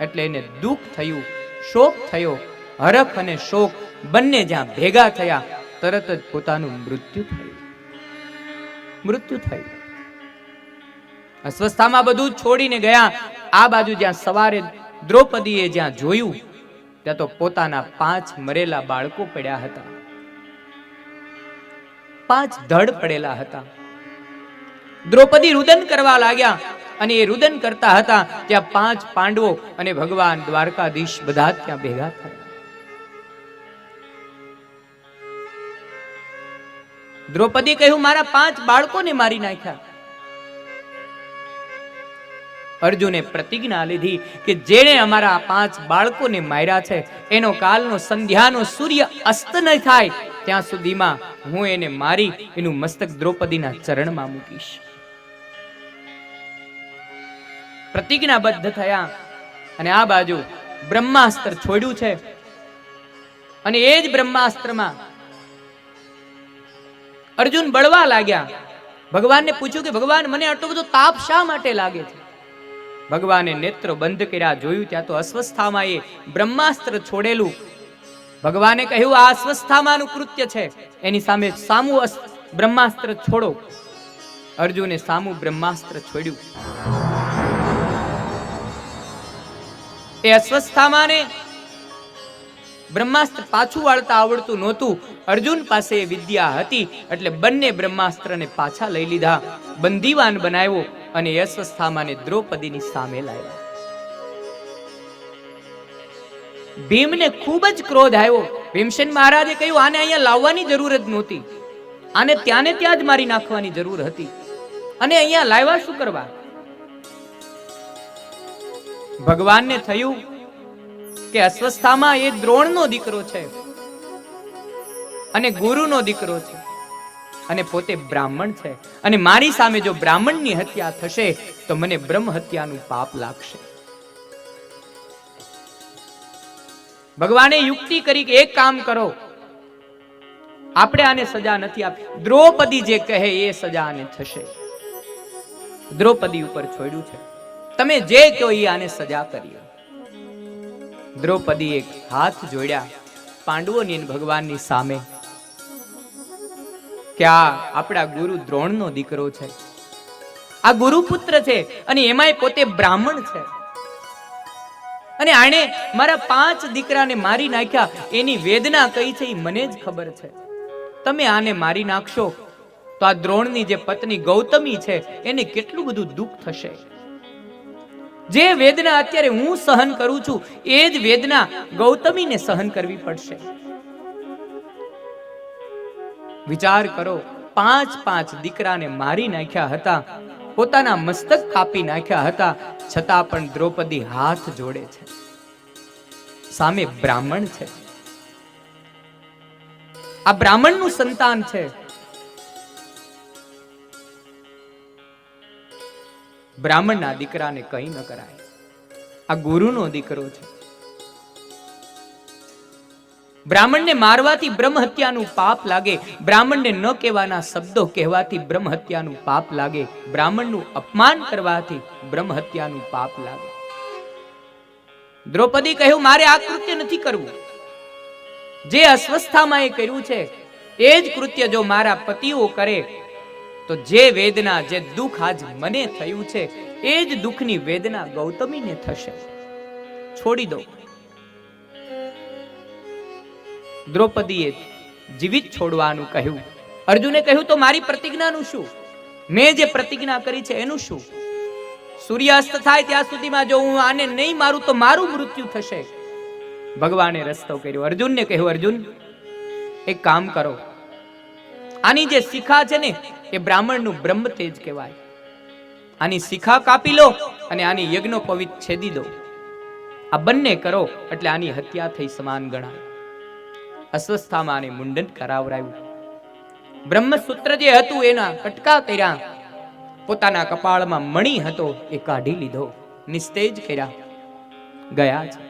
એટલે એને દુઃખ થયું, શોક થયો. હરખ અને શોક બંને જ્યાં ભેગા થયા તરત જ પોતાનું મૃત્યુ થયું. અસ્વસ્થામાં બધું છોડીને ગયા. આ બાજુ જ્યાં સવારે દ્રૌપદીએ જ્યાં જોયું ત્યાં તો પોતાના 5 મરેલા બાળકો પડ્યા હતા. 5 ધડ પડેલા હતા. દ્રૌપદી રુદન કરવા લાગ્યા અને એ રુદન કરતા હતા ત્યાં 5 પાંડવો અને ભગવાન દ્વારકાધીશ બધા ત્યાં ભેગા થયા. દ્રૌપદી કહ્યું મારા 5 બાળકોને મારી નાખ્યા. અર્જુને પ્રતિજ્ઞા લીધી કે જેણે અમારા 5 બાળકોને માર્યા છે એનો કાલનો સંધ્યાનો સૂર્ય અસ્ત ન થાય ત્યાં સુધીમાં હું એને મારી એનું મસ્તક દ્રૌપદીના ચરણમાં મૂકીશ. પ્રતિજ્ઞાબદ્ધ થયા અને આ બાજુ બ્રહ્માસ્ત્ર છોડ્યું છે. અને એ જ બ્રહ્માસ્ત્રમાં અર્જુન બળવા લાગ્યા. ભગવાનને પૂછ્યું કે ભગવાન મને આટલો બધો તાપ શા માટે લાગે છે? ભગવાને નેત્રો બંધ કર્યા, જોયું ત્યાં તો અસ્વસ્થામાં એ બ્રહ્માસ્ત્ર છોડેલું. ભગવાને કહ્યું આ અસ્વસ્થામાનું કૃત્ય છે, એની સામે સામું બ્રહ્માસ્ત્ર છોડો. અર્જુને સામું બ્રહ્માસ્ત્ર છોડ્યું. એ અસ્વસ્થામાને બ્રહ્માસ્ત્ર પાછું વાળતા આવડતું નહોતું. અર્જુન પાસે એ વિદ્યા હતી એટલે બંને બ્રહ્માસ્ત્રને પાછા લઈ લીધા, બંદીવાન બનાવ્યો અને અસ્વસ્થામાને દ્રૌપદીની સામે લાવ્યા. ભીમને ખૂબ જ ક્રોધ આવ્યો. ભીમસેન મહારાજે કહ્યું આને અહીંયા લાવવાની જરૂર જ નહોતી, આને ત્યાં ને ત્યાં જ મારી નાખવાની જરૂર હતી, અને અહીંયા લાવ્યા શું કરવા? ભગવાનને થયું કે અસ્વસ્થામાં એ દ્રોણનો દીકરો છે અને ગુરુનો દીકરો છે અને પોતે બ્રાહ્મણ છે, અને મારી સામે જો બ્રાહ્મણની હત્યા થશે તો મને બ્રહ્મ હત્યાનું પાપ લાગશે. ભગવાને યુક્તિ કરી કે એક કામ કરો, આપણે આને સજા નથી આપી, દ્રૌપદી જે કહે એ સજા આને થશે. દ્રૌપદી ઉપર છોડ્યું છે, તમે જે કહો એ આને સજા કરી. દ્રૌપદી એક હાથ જોડ્યા પાંડવોની ભગવાનની સામે કે આ આપણા ગુરુ દ્રોણનો દીકરો છે, આ ગુરુપુત્ર છે, અને એમાંય પોતે બ્રાહ્મણ છે, અને આણે મારા 5 દીકરાને મારી નાખ્યા. એની વેદના કઈ છે એ મને જ ખબર છે. તમે આને મારી નાખશો તો આ દ્રોણની જે પત્ની ગૌતમી છે એને કેટલું બધું દુઃખ થશે. જે વેદના અત્યારે હું સહન કરું છું એ જ વેદના ગૌતમીને સહન કરવી પડશે. વિચાર કરો, 5 દીકરાને મારી નાખ્યા હતા, પોતાના મસ્તક કાપી નાખ્યા હતા, છતાં પણ દ્રૌપદી હાથ જોડે છે. સામે બ્રાહ્મણ છે, આ બ્રાહ્મણનું સંતાન છે. બ્રાહ્મણના દીકરાને કંઈ ન કરાય. આ ગુરુનો દીકરો છે. બ્રાહ્મણને મારવાથી બ્રહ્મ હત્યાનું પાપ લાગે, બ્રાહ્મણને ન કહેવાના શબ્દો કહેવાથી બ્રહ્મ હત્યાનું પાપ લાગે, બ્રાહ્મણનું અપમાન કરવાથી બ્રહ્મ હત્યાનું પાપ લાગે. દ્રૌપદી કહ્યું, મારે આ કૃત્ય નથી કરવું. જે અસ્વસ્થામાં એ કર્યું છે એ જ કૃત્ય જો મારા પતિઓ કરે તો જે વેદના, જે દુઃખ આજ મને થયું છે એ જ દુઃખની વેદના ગૌતમીને થશે. છોડી દો. દ્રૌપદીએ જીવિત છોડવાનું કહ્યું. અર્જુને કહ્યું, તો મારી પ્રતિજ્ઞાનું શું? મેં જે પ્રતિજ્ઞા કરી છે એનું શું? સૂર્યાસ્ત થાય ત્યાં સુધીમાં જો હું આને નહીં મારું તો મારું મૃત્યુ થશે. ભગવાને રસ્તો કર્યો. અર્જુનને કહ્યું, અર્જુન એક કામ કરો, આની જે શિખા છે ને એ બ્રાહ્મણનું બ્રહ્મ તેજ કહેવાય. આની શિખા કાપી લો અને આની યજ્ઞોપવિત છેદી દો. આ બંને કરો એટલે આની હત્યા થઈ સમાન ગણાય. અસ્વસ્થામાં આને મુંડન કરાવરાયું. બ્રહ્મસૂત્ર જે હતું એના કટકા કર્યા, પોતાના કપાળમાં મણી હતો એ કાઢી લીધો, નિસ્તેજ કર્યા, ગયા છે.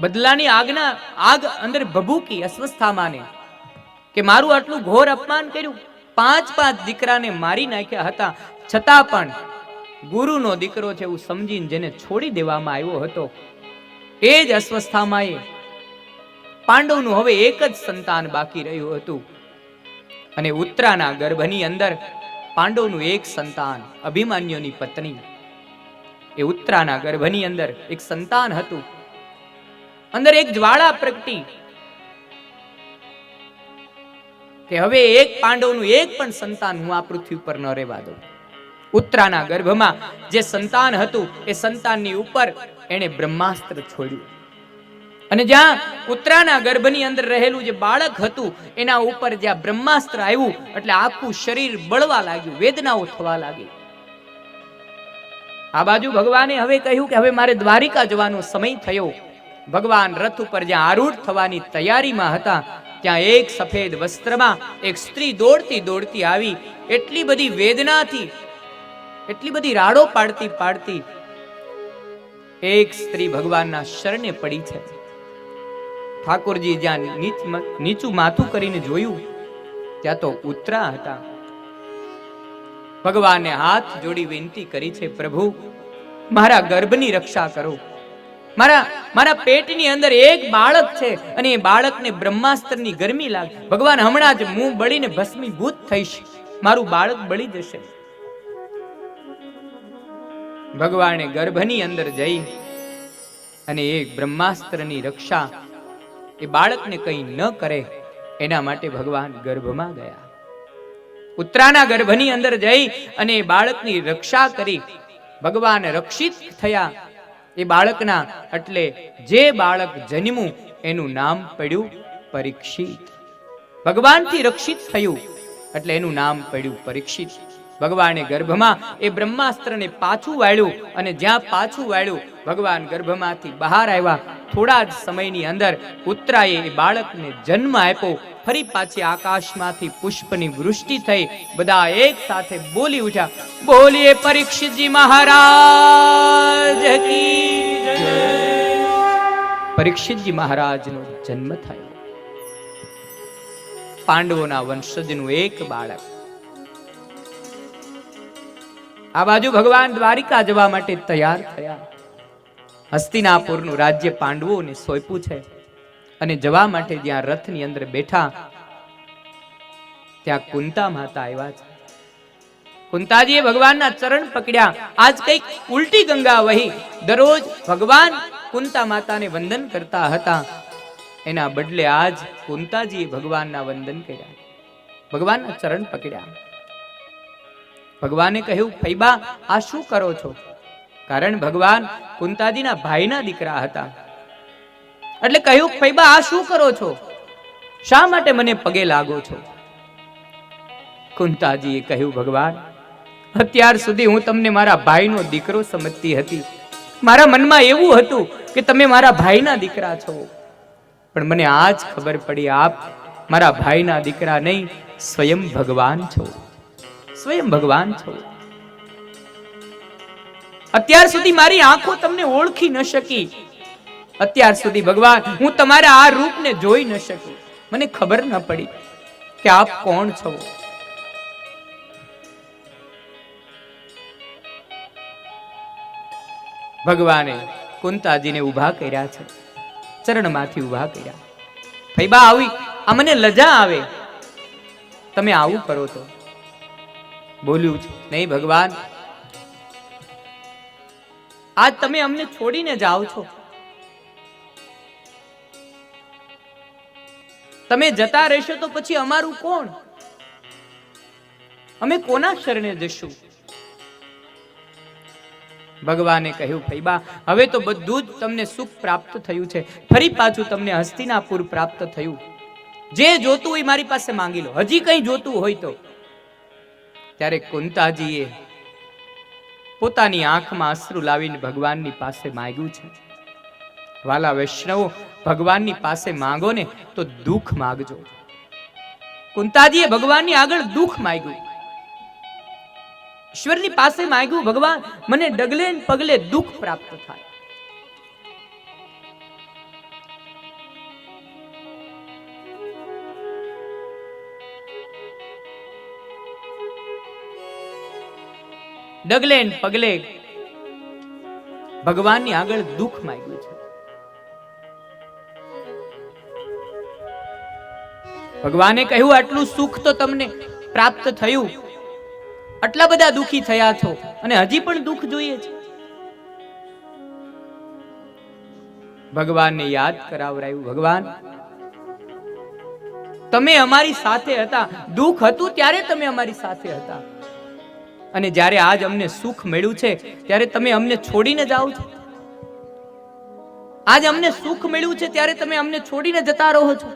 બદલાની આગ અંદર ભભૂકી અસ્વસ્થામાને કે મારું આટલું ઘોર અપમાન કર્યું, 5 દીકરાને મારી નાખ્યા હતા, છતાં પણ ગુરુનો દીકરો છે એવું સમજીને જેને છોડી દેવામાં આવ્યો હતો એ જ અસ્વસ્થામાં પાંડવનું હવે એક જ સંતાન બાકી રહ્યું હતું. અને ઉત્તરાના ગર્ભની અંદર પાંડવનું એક સંતાન, અભિમન્યુની પત્ની, એ ઉત્તરાના ગર્ભની અંદર એક સંતાન હતું. અંદર એક જ્વાળા પ્રગટી કે હવે એક પાંડવનું એક પણ સંતાન હું આ પૃથ્વી પર ન રહેવા દઉં. ઉત્તરાના ગર્ભમાં જે સંતાન હતું એ સંતાનની ઉપર એણે બ્રહ્માસ્ત્ર છોડ્યું. અને જ્યાં ઉત્તરાના ગર્ભની અંદર રહેલું જે બાળક હતું એના ઉપર જ્યાં બ્રહ્માસ્ત્ર આવ્યું એટલે આખું શરીર બળવા લાગ્યું, વેદનાઓ થવા લાગી. આ બાજુ ભગવાને હવે કહ્યું કે હવે મારે દ્વારિકા જવાનો સમય થયો. ભગવાન રથ ઉપર જ્યાં આરૂઢ થવાની તૈયારીમાં હતા ત્યાં એક સફેદ વસ્ત્રમાં એક સ્ત્રી દોડતી દોડતી આવી. એટલી બધી વેદનાથી, એટલી બધી રાડો પાડતી એક સ્ત્રી ભગવાનના શરણે પડી છે. ઠાકોરજી જ્યાં નીચું માથું કરીને જોયું ત્યાં તો ઉત્તરા હતા. ભગવાને હાથ જોડી વિનંતી કરી છે, પ્રભુ મારા ગર્ભની રક્ષા કરો. મારા પેટની અંદર એક બાળક છે અને એ બાળકને બ્રહ્માસ્ત્રની ગરમી લાગે. ભગવાન હમણાં જ હું બળીને ભસ્મીભૂત થઈશ, મારું બાળક બળી જશે. ભગવાને ગર્ભની અંદર જઈ અને એ બ્રહ્માસ્ત્રની રક્ષા, એ બાળકને કંઈ ન કરે એના માટે ભગવાન ગર્ભમાં ગયા. ઉત્તરાના ગર્ભની અંદર જઈ અને એ બાળકની રક્ષા કરી. ભગવાન રક્ષિત થયા એ બાળકના. એટલે જે બાળક જન્મ્યું એનું નામ પડ્યું પરીક્ષિત. ભગવાનથી રક્ષિત થયું એટલે એનું નામ પડ્યું પરીક્ષિત. ભગવાને ગર્ભમાં એ બ્રહ્માસ્ત્રને પાછું વાળ્યું અને જ્યાં પાછું વાળ્યું ભગવાન ગર્ભમાંથી બહાર આવ્યા. થોડા જ સમયની અંદર ઉત્તરાએ એ બાળકને જન્મ આપ્યો. ફરી પાછી આકાશમાંથી પુષ્પની વૃષ્ટિ થઈ. બધા એક સાથે બોલી ઉઠ્યા, બોલીએ પરીક્ષિતજી મહારાજ કી જય. પરીક્ષિતજી મહારાજનો જન્મ થયો. પાંડવોના વંશજનું એક બાળક. આ બાજુ ભગવાન દ્વારિકા જવા માટે તૈયાર થયા. હસ્તિનાપુરનું રાજ્ય પાંડવોને સોંપ્યું છે અને જવા માટે જ્યાં રથની અંદર બેઠા ત્યાં કુંતા માતા આવ્યા છે. કુંતાજીએ ભગવાનના ચરણ પકડ્યા. આજ કઈક ઉલટી ગંગા વહી. દરરોજ ભગવાન કુંતા માતાને વંદન કરતા હતા, એના બદલે આજ કુંતાજીએ ભગવાનના વંદન કર્યા, ભગવાનના ચરણ પકડ્યા. ભગવાને કહ્યું, ફૈબા આ શું કરો છો? કારણ ભગવાન કુંતાજીના ભાઈના દીકરા હતા. એટલે કહ્યું, ફૈબા આ શું કરો છો? શા માટે મને પગે લાગો છો? કુંતાજીએ કહ્યું, ભગવાન, અત્યાર સુધી હું તમને મારા ભાઈનો દીકરો સમજતી હતી. મારા મનમાં એવું હતું કે તમે મારા ભાઈના દીકરા છો, પણ મને આજ ખબર પડી આપ મારા ભાઈના દીકરા નહીં, સ્વયં ભગવાન છો, સ્વયં ભગવાન છો. અત્યાર સુધી મારી આંખો તમને ઓળખી ન શકી. અત્યાર સુધી ભગવાન હું તમારા આ રૂપને જોઈ ન શકી. મને ખબર ન પડી કે આપ કોણ છો. ભગવાને કુંતાજીને ઊભા કર્યા છે, ચરણમાંથી ઊભા કર્યા. ફૈબા આવી, આ મને લજા આવે, તમે આવું કરો તો. બોલ્યું છે, નહીં ભગવાન, આજ તમે અમને છોડીને જાઓ છો. તમે જતા રહેશો તો પછી અમારું કોણ? અમે કોના શરણે જશું? ભગવાને કહ્યું, ફૈબા, હવે તો બધું જ તમને સુખ પ્રાપ્ત થયું છે. ફરી પાછું તમને હસ્તિનાપુર પ્રાપ્ત થયું. જે જોતું હોય મારી પાસે માંગી લો, હજી કંઈ જોતું હોય તો. ત્યારે કુંતાજીએ પોતાની આંખમાં અશ્રુ લાવીને ભગવાનની પાસે માંગ્યું છે. વાલા વૈષ્ણવો, ભગવાનની પાસે માંગો ને તો દુઃખ માંગજો. કુંતાજીએ ભગવાનની આગળ દુઃખ માંગ્યું, ઈશ્વરની પાસે માંગ્યું, ભગવાન, મને ડગલે ને પગલે દુઃખ પ્રાપ્ત થાય. ડગલે ને પગલે ભગવાનની આગળ દુઃખ માંગ્યું છે. ભગવાને કહ્યું, આટલું સુખ તો તમને પ્રાપ્ત થયું, આટલા બધા દુઃખી થયા છો અને હજી પણ દુઃખ જોઈએ છે. ભગવાનને યાદ કરાવરાયું, ભગવાન, તમે અમારી સાથે હતા, દુઃખ હતું ત્યારે તમે અમારી સાથે હતા, અને જ્યારે આજ અમને સુખ મળ્યું છે ત્યારે તમે અમને છોડીને જાઓ છો. આજ અમને સુખ મળ્યું છે ત્યારે તમે અમને છોડીને જતા રહો છો.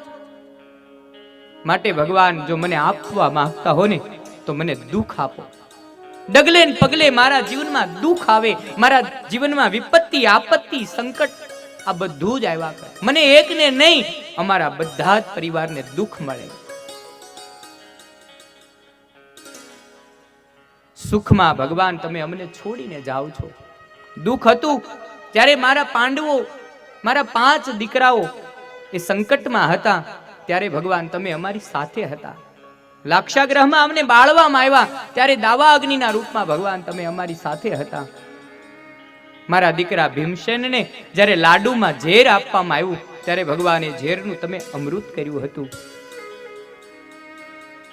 માટે ભગવાન, જો મને આપવા માંગતા હો ને તો મને દુઃખ આપો. ડગલે ને પગલે મારા જીવનમાં દુઃખ આવે, મારા જીવનમાં વિપત્તિ, આપત્તિ, સંકટ આ બધું જ આવ્યા કરે. મને એકને નહીં, અમારા બધા જ પરિવારને દુઃખ મળે. સુખમાં ભગવાન તમે અમને છોડીને જાઓ છો. દુઃખ હતું ત્યારે મારા પાંડવો, મારા 5 દીકરાઓ એ સંકટમાં હતા, ત્યારે ભગવાન તમે અમારી સાથે હતા. લાક્ષાગ્રહમાં અમને બાળવામાં આવ્યા ત્યારે દાવા અગ્નિના રૂપમાં ભગવાન તમે અમારી સાથે હતા. મારા દીકરા ભીમસેનને જ્યારે લાડુમાં ઝેર આપવામાં આવ્યું ત્યારે ભગવાને ઝેરનું તમે અમૃત કર્યું હતું.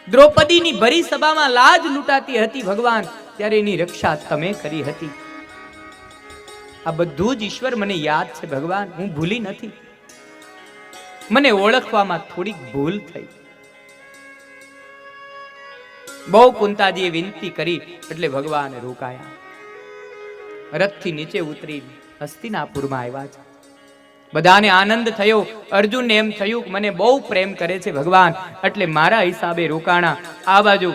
દ્રૌપદીની ભરી સભામાં લાજ લૂંટાતી હતી ભગવાન, ત્યારે એની રક્ષા તમે કરી હતી. આ બધું જ ઈશ્વર મને યાદ છે ભગવાન, હું ભૂલી નથી. મને ઓળખવામાં થોડીક ભૂલ થઈ. બહુ કુંતાજીએ વિનંતી કરી એટલે ભગવાન રોકાયા. રથથી નીચે ઉતરી હસ્તિનાપુરમાં આવ્યા છે. બધાને આનંદ થયો. અર્જુનને એમ થયું મને બહુ પ્રેમ કરે છે ભગવાન, એટલે મારા હિસાબે રોકાણા. આ બાજુ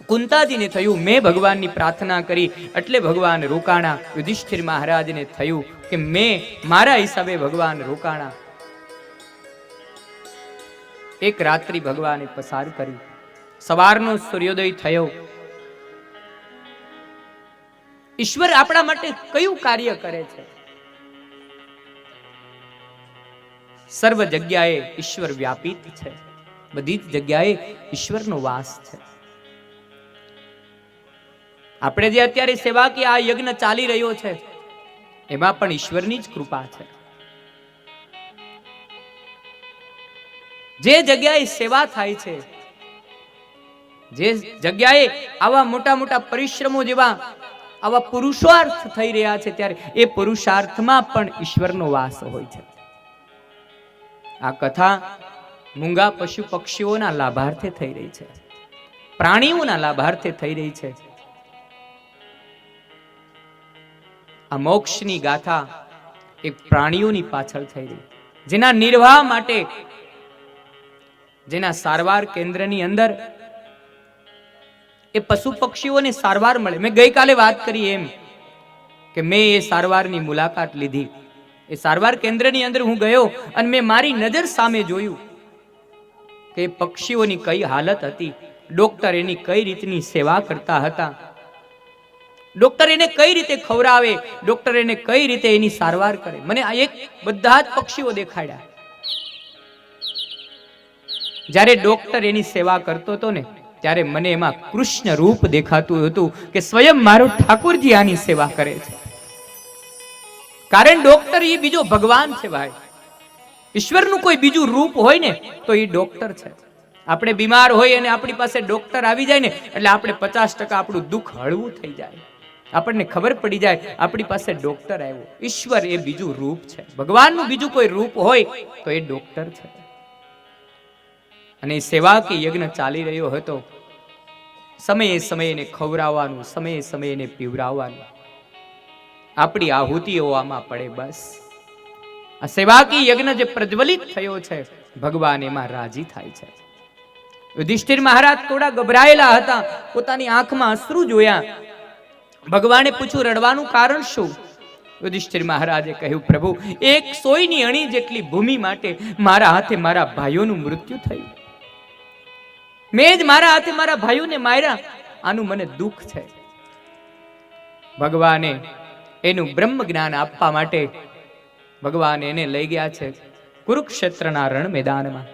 કુંતાજીને થયું મેં ભગવાનની પ્રાર્થના કરી એટલે ભગવાન રોકાણા. યુધિષ્ઠિર મહારાજને થયું કે મેં મારા હિસાબે ભગવાન રોકાણા. એક રાત્રિ ભગવાને પસાર કરી. સવારનો સૂર્યોદય થયો. ઈશ્વર આપણા માટે કયું કાર્ય કરે છે? સર્વ જગ્યાએ ઈશ્વર વ્યાપિત છે. બધી જ જગ્યાએ ઈશ્વરનો વાસ છે. આપણે જે અત્યારે સેવાકીય આ યજ્ઞ ચાલી રહ્યો છે એમાં પણ ઈશ્વરની જ કૃપા છે. જે જગ્યાએ સેવા થાય છે, જે જગ્યાએ આવા મોટા મોટા પરિશ્રમો જેવા આવા પુરુષાર્થ થઈ રહ્યા છે, ત્યારે એ પુરુષાર્થમાં પણ ઈશ્વરનો વાસ હોય છે. આ કથા મૂંગા પશુ પક્ષીઓના લાભાર્થે થઈ રહી છે, પ્રાણીઓના લાભાર્થે થઈ રહી છે. આ મોક્ષની ગાથા એક પ્રાણીઓની પાછળ થઈ રહી, જેના નિર્વાહ માટે, જેના સારવાર કેન્દ્રની અંદર એ પશુ પક્ષીઓને સારવાર મળે. મેં ગઈકાલે વાત કરી એમ કે મેં એ સારવારની મુલાકાત લીધી. એ સારવાર કેન્દ્રની અંદર હું ગયો અને મેં મારી નજર સામે જોયું કે પક્ષીઓની કઈ હાલત હતી, ડોક્ટર એની કઈ રીતની સેવા કરતા હતા, ડોક્ટર એને કઈ રીતે ખવડાવે, ડોક્ટર એને કઈ રીતે એની સારવાર કરે. મને આ એક બધા જ પક્ષીઓ દેખાડ્યા. જ્યારે ડોક્ટર એની સેવા કરતો હતો ને ત્યારે મને એમાં કૃષ્ણ રૂપ દેખાતું હતું કે સ્વયં મારો ઠાકોરજી આની સેવા કરે છે. કારણ ડોક્ટર એ બીજો ભગવાન છે ભાઈ. ઈશ્વરનું કોઈ બીજું રૂપ હોય ને તો એ ડોક્ટર છે. આપણે બીમાર હોય અને આપણી પાસે ડોક્ટર આવી જાય ને એટલે આપણે 50% આપણું દુઃખ હળવું થઈ જાય. આપણને ખબર પડી જાય આપણી પાસે ડોક્ટર આવ્યો. ઈશ્વર એ બીજું રૂપ છે. ભગવાનનું બીજું કોઈ રૂપ હોય તો એ ડોક્ટર છે. અને સેવા કે યજ્ઞ ચાલી રહ્યો હતો. સમયે સમયે એને ખવડાવવાનું, સમયે સમયે એને પીવડાવવાનું. આપણી આહુતિઓ આમાં પડે બસ. આ સેવાકી યજ્ઞ જે પ્રજ્વલિત થયો છે ભગવાન એમાં રાજી થાય છે. યુધિષ્ઠિર મહારાજ થોડા ગભરાયેલા હતા. પોતાની આંખમાં અશ્રુ જોયા. ભગવાને પૂછ્યું રડવાનું કારણ શું? યુધિષ્ઠિર મહારાજે કહ્યું પ્રભુ, એક સોયની અણી જેટલી ભૂમિ માટે મારા હાથે મારા ભાઈઓનું મૃત્યુ થયું. મેં જ મારા હાથે મારા ભાઈઓને માર્યા. આનું મને દુઃખ છે. ભગવાને એનું બ્રહ્મ જ્ઞાન આપવા માટે ભગવાન એને લઈ ગયા છે કુરુક્ષેત્રના રણ મેદાનમાં,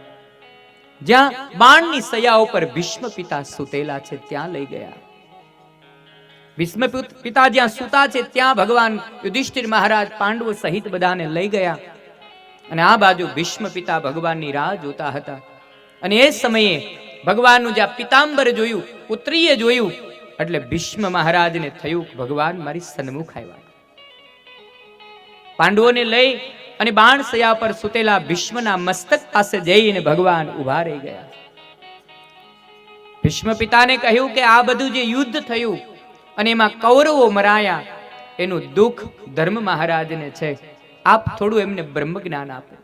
જ્યાં બાણની સૈયા ઉપર ભીષ્મ પિતા સુતેલા છે ત્યાં લઈ ગયા. ભીષ્મ પિતા જ્યાં સુતા છે ત્યાં ભગવાન યુધિષ્ઠિર મહારાજ પાંડવો સહિત બધાને લઈ ગયા. અને આ બાજુ ભીષ્મ પિતા ભગવાનની રાહ જોતા હતા. અને એ સમયે ભગવાનનું જ્યાં પિતાંબર જોયું, પુત્રીએ જોયું, એટલે ભીષ્મ મહારાજને થયું ભગવાન મારી સન્મુખ આવ્યા. પાંડવોને લઈ અને બાણસયા પર સુતેલા ભીષ્મના મસ્તક પાસે જઈને ભગવાન ઉભા રહી ગયા. ભીષ્મ પિતાને કહ્યું કે આ બધું જે યુદ્ધ થયું અને એમાં કૌરવો મરાયા એનું દુઃખ ધર્મ મહારાજને છે. આપ થોડું એમને બ્રહ્મ જ્ઞાન આપો.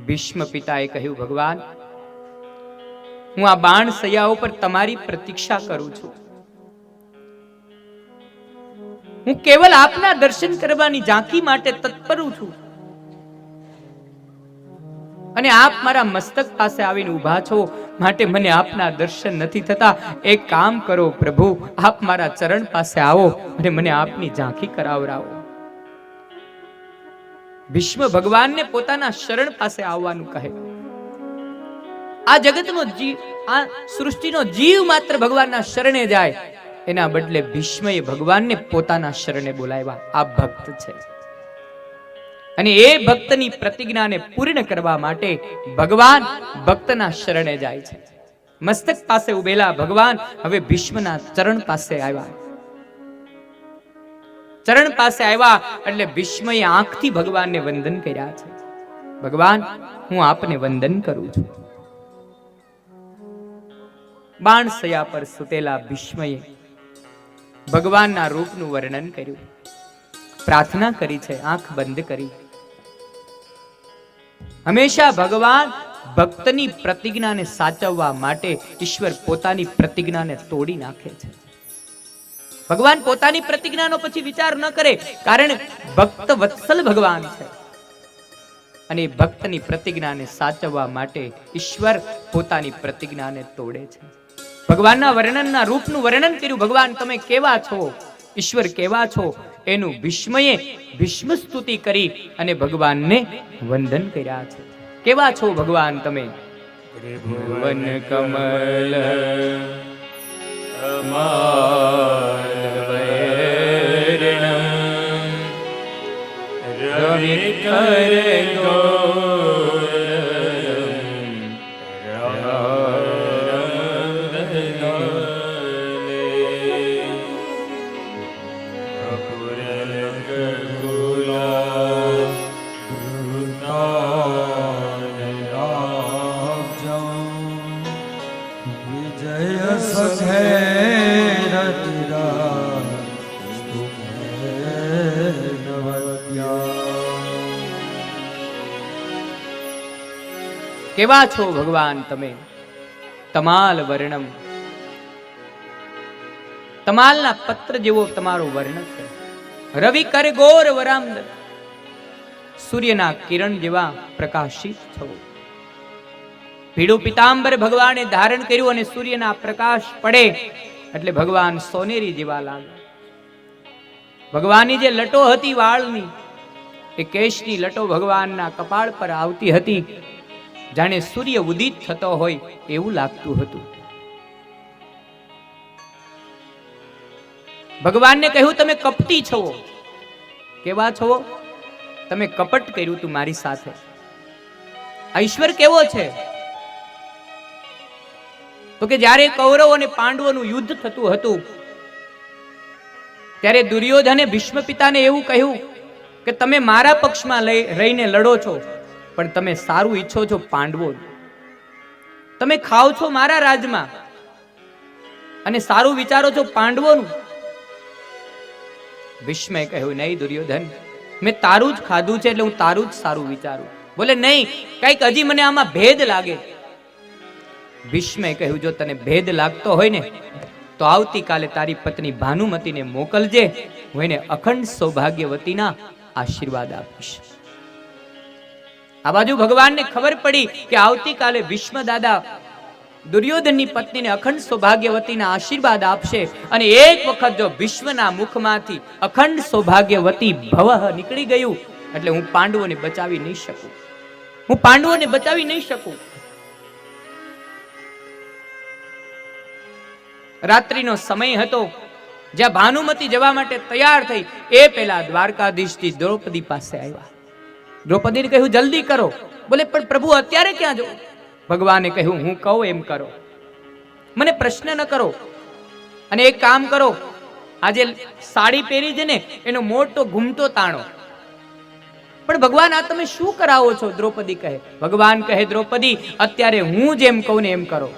ભીષ્મ પિતાએ કહ્યું ભગવાન, હું આ બાણસૈયાઓ પર તમારી પ્રતીક્ષા કરું છું. હું કેવલ આપના દર્શન કરવાની ઝાંકી માટે તત્પર છું. અને આપ મારા મસ્તક પાસે આવીને ઊભા છો માટે મને આપના દર્શન નથી થતા. એક કામ કરો પ્રભુ, આપ મારા ચરણ પાસે આવો અને મને આપની ઝાંખી કરાવરાવો. ભીષ્મ ભગવાનને પોતાના શરણ પાસે આવવાનું કહે. આ જગતનો જીવ, આ સૃષ્ટિનો જીવ માત્ર ભગવાનના શરણે જાય, એના બદલે ભીષ્મએ ભગવાનને પોતાના શરણે બોલાવ્યા. આ ભક્ત છે અને એ ભક્તની પ્રતિજ્ઞાને પૂર્ણ કરવા માટે ભગવાન ભક્તના શરણે જાય છે. મસ્તક પાસે ઉભેલા ભગવાન હવે ભીષ્મના ચરણ પાસે આવ્યા. ચરણ પાસે આવ્યા એટલે ભીષ્મએ આંખથી ભગવાનને વંદન કર્યા છે. ભગવાન, હું આપને વંદન કરું છું. બાણસયા પર સુતેલા ભીષ્મએ ભગવાનના રૂપનું વર્ણન કર્યું, પ્રાર્થના કરી છે આંખ બંધ કરી. હંમેશા ભગવાન ભક્તની પ્રતિજ્ઞાને સાચવવા માટે ઈશ્વર પોતાની પ્રતિજ્ઞાને તોડી નાખે છે. ભગવાન પોતાની પ્રતિજ્ઞાનો પછી વિચાર ન કરે, કારણ ભક્ત વત્સલ ભગવાન છે અને ભક્તની પ્રતિજ્ઞાને સાચવવા માટે ઈશ્વર પોતાની પ્રતિજ્ઞાને તોડે છે. ભગવાનના વર્ણનના રૂપનું વર્ણન કર્યું. ભગવાન તમે કેવા છો, ઈશ્વર કેવા છો, એનું ભીષ્મએ ભીષ્મ સ્તુતિ કરી અને ભગવાનને વંદન કર્યા છે. કેવા છો ભગવાન તમે? ત્રિભુવન કમલ અમાલવૈર્ણમ રવિકર કેવા છો ભગવાન તમે? તમાલ વર્ણમ તમાલના પત્ર જેવો તમારો વર્ણ છે. રવિ કરે ગોર વરામદ, સૂર્યના કિરણ જેવા પ્રકાશિત છો. પીળું પિતાંબર ભગવાને ધારણ કર્યું અને સૂર્યના પ્રકાશ પડે એટલે ભગવાન સોનેરી જેવા લાગે. ભગવાનની જે લટો હતી વાળની, એ કેશની લટો ભગવાનના કપાળ પર આવતી હતી, જાણે સૂર્ય ઉદિત થતો હોય એવું લાગતું હતું. ભગવાનને કહ્યું તમે કપટી છો. કેવા છો? તમે કપટ કર્યું તું મારી સાથે. આ ઈશ્વર કેવો છે? તો કે જ્યારે કૌરવો અને પાંડવોનું યુદ્ધ થતું હતું ત્યારે દુર્યોધને ભીષ્મ પિતાને એવું કહ્યું કે તમે મારા પક્ષમાં રહીને લડો છો, પણ તમે સારું ઈચ્છો છો પાંડવો. તમે ખાઓ છો મારા રાજમાં અને સારું વિચારો છો પાંડવોનું. ભીષ્મે કહ્યું નહીં દુર્યોધન, મેં તારું જ ખાધું છે એટલે હું તારું જ સારું વિચારું. બોલે નહીં, કઈક હજી મને આમાં ભેદ લાગે. ભીષ્મે કહ્યું જો તને ભેદ લાગતો હોય ને તો આવતીકાલે તારી પત્ની ભાનુમતીને મોકલજે, હું એને અખંડ સૌભાગ્યવતીના આશીર્વાદ આપીશ. આ બાજુ ભગવાનને ખબર પડી કે આવતીકાલે ભીષ્મ દાદા દુર્યોધનની પત્નીને અખંડ સૌભાગ્યવતીના આશીર્વાદ આપશે અને એક વખત જો ભીષ્મના મુખમાંથી અખંડ સૌભાગ્યવતી ભવ નીકળી ગયું એટલે હું પાંડવોને બચાવી નહીં શકું. હું પાંડવોને બચાવી નહીં શકું. રાત્રિનો સમય હતો. જ્યાં ભાનુમતી જવા માટે તૈયાર થઈ એ પહેલા દ્વારકાધીશજી દ્રૌપદી પાસે આવ્યા. દ્રૌપદીને કહ્યું જલ્દી કરો. બોલે પણ પ્રભુ અત્યારે ક્યાં જવું? ભગવાને કહ્યું હું કહું એમ કરો, મને પ્રશ્ન ન કરો. અને એક કામ કરો, આજે સાડી પહેરી છે ને એનો મોટો ઘૂમટો તાણો. પણ ભગવાન આ તમે શું કરાવો છો? દ્રૌપદી કહે. ભગવાન કહે દ્રૌપદી અત્યારે હું જેમ કહું ને એમ કરો.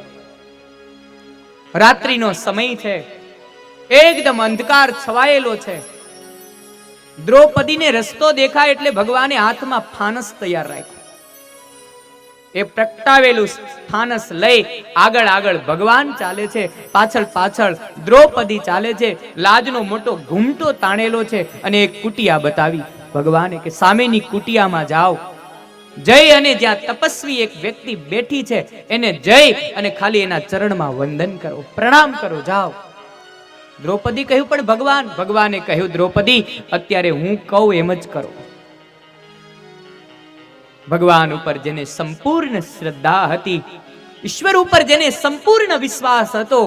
રાત્રિનો સમય છે, એકદમ અંધકાર છવાયેલો છે. દ્રૌપદીને રસ્તો દેખાય એટલે ભગવાને હાથમાં ફાનસ તૈયાર રાખ્યું. એ પ્રગટાવેલું ફાનસ લઈ આગળ આગળ ભગવાન ચાલે છે, પાછળ પાછળ દ્રૌપદી ચાલે છે. લાજનો મોટો ઘૂમટો તાણેલો છે અને એક કુટિયા બતાવી ભગવાને કે સામેની કુટિયામાં જાઓ, જઈ અને જ્યાં તપસ્વી એક વ્યક્તિ બેઠી છે એને જઈ અને ખાલી એના ચરણમાં વંદન કરો, પ્રણામ કરો, જાઓ. દ્રૌપદી કહ્યું પણ ભગવાન. ભગવાને કહ્યું દ્રૌપદી અત્યારે હું કહું એમ જ કરો. ભગવાન ઉપર જેને સંપૂર્ણ શ્રદ્ધા હતી, ઈશ્વર ઉપર જેને સંપૂર્ણ વિશ્વાસ હતો,